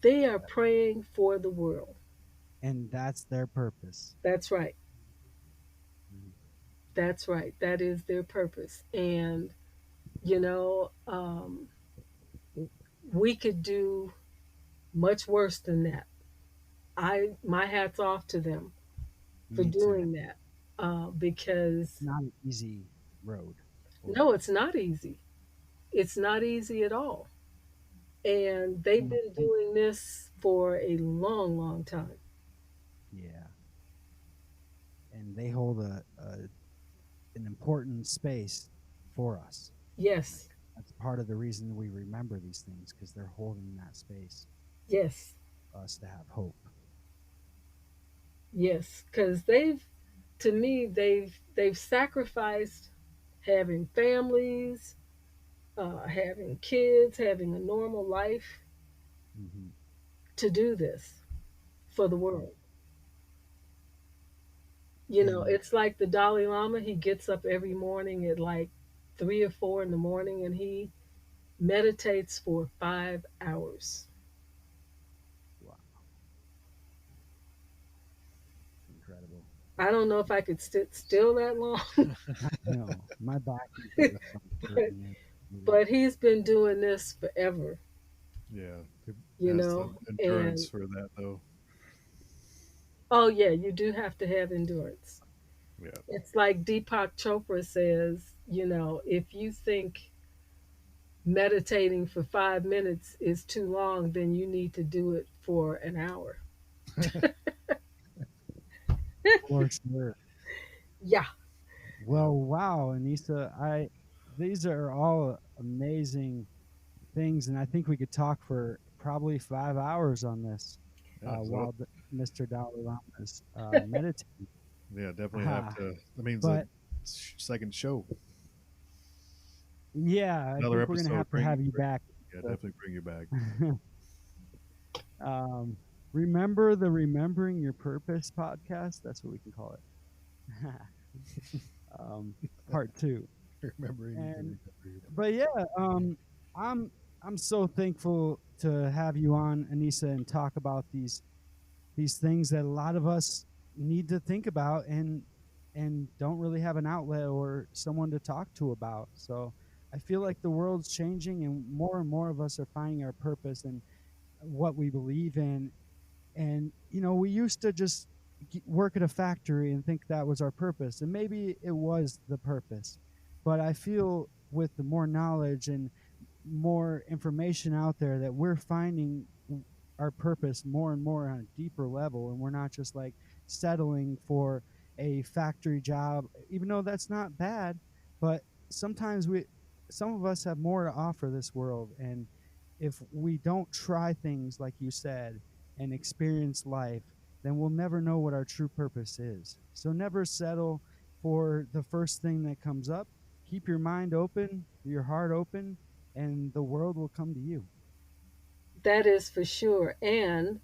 They are praying for the world. And that's their purpose. That's right. Mhm. That's right. That is their purpose. And, you know, we could do much worse than that. My hat's off to them for Me too. doing that, It's because not an easy road. no, it's not easy. It's not easy at all. And they've And, been doing this for a long, long time. yeah, and they hold an important space for us. Like Yes, that's part of the reason we remember these things because they're holding that space yes, for us to have hope. yes. Because to me, they've sacrificed having families, having kids, having a normal life Hmm. to do this for the Yeah. world. And It's like the Dalai Lama. He gets up every morning at like 3 or 4 in the morning and he meditates for 5 hours. wow, incredible. I don't know if I could sit still that long, I know my back usually starts but hurting it. but he's been doing this forever, Yeah. It you has the know. endurance And for that, though. oh yeah, you do have to have endurance. Yeah. It's like Deepak Chopra says, if you think meditating for 5 minutes is too long, then you need to do it for an hour. For sure. Yeah, Yeah. Well, wow, Anissa, I these are all amazing things, and I think we could talk for probably 5 hours on this Yeah. So, while Mr. Dalai Lama is meditating. yeah, definitely have Ah, to. That means a but second show, yeah, I another think we're gonna episode. have to have you back. Yeah, So, definitely bring you back. um, remember the Remembering Your Purpose podcast? That's what we can call it. um, part two. Remembering to And remember your but purpose. yeah, I'm I'm so thankful to have you on, Anissa, and talk about these things that a lot of us need to think about and don't really have an outlet or someone to talk to about. So I feel like the world's changing and more of us are finding our purpose and what we believe in. And we used to just work at a factory and think that was our purpose, and maybe it was the purpose, but I feel with the more knowledge and more information out there that we're finding our purpose more and more on a deeper level, and we're not just like settling for a factory job, even though that's not bad. But sometimes some of us have more to offer this world, and if we don't try things like you said and experience life, then we'll never know what our true purpose is. So never settle for the first thing that comes up. Keep your mind open, your heart open, and the world will come to you. that is for sure. And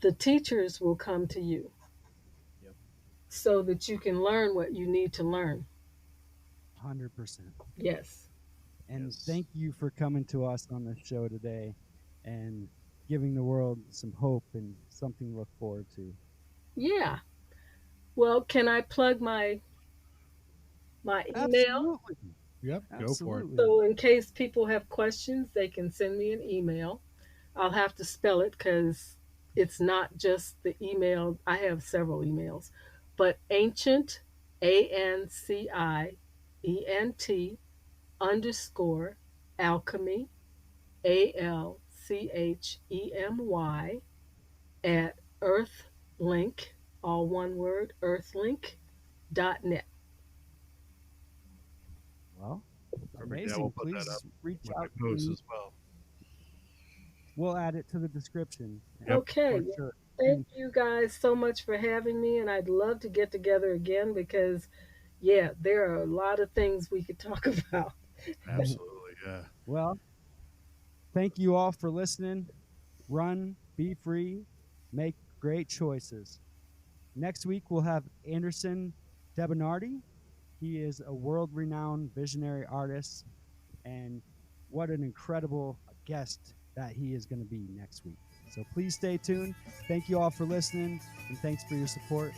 the teachers will come to you Yep. so that you can learn what you need to learn. 100%. Yes. And Yes. thank you for coming to us on this show today and giving the world some hope and something to look forward to. Yeah. Well, can I plug my email? Absolutely. Yep. Go for it. Absolutely. So in case people have questions, they can send me an email. I'll have to spell it because it's not just the email. I have several emails, but ancient, ANCIENT underscore alchemy, ALCHEMY at earthlink, all one word, earthlink.net. Well, Perfect. Yeah, we'll amazing. put that up Please reach with out the to post me. as well. We'll add it to the description Yep. Okay. for Well, sure. thank And you guys so much for having me. And I'd love to get together again because, yeah, there are a lot of things we could talk about. Absolutely. Yeah. well, thank you all for listening. Run, be free, make great choices. Next week, we'll have Anderson Debonardi. He is a world renowned visionary artist, and what an incredible guest that he is going to be next week. So please stay tuned. Thank you all for listening, and thanks for your support.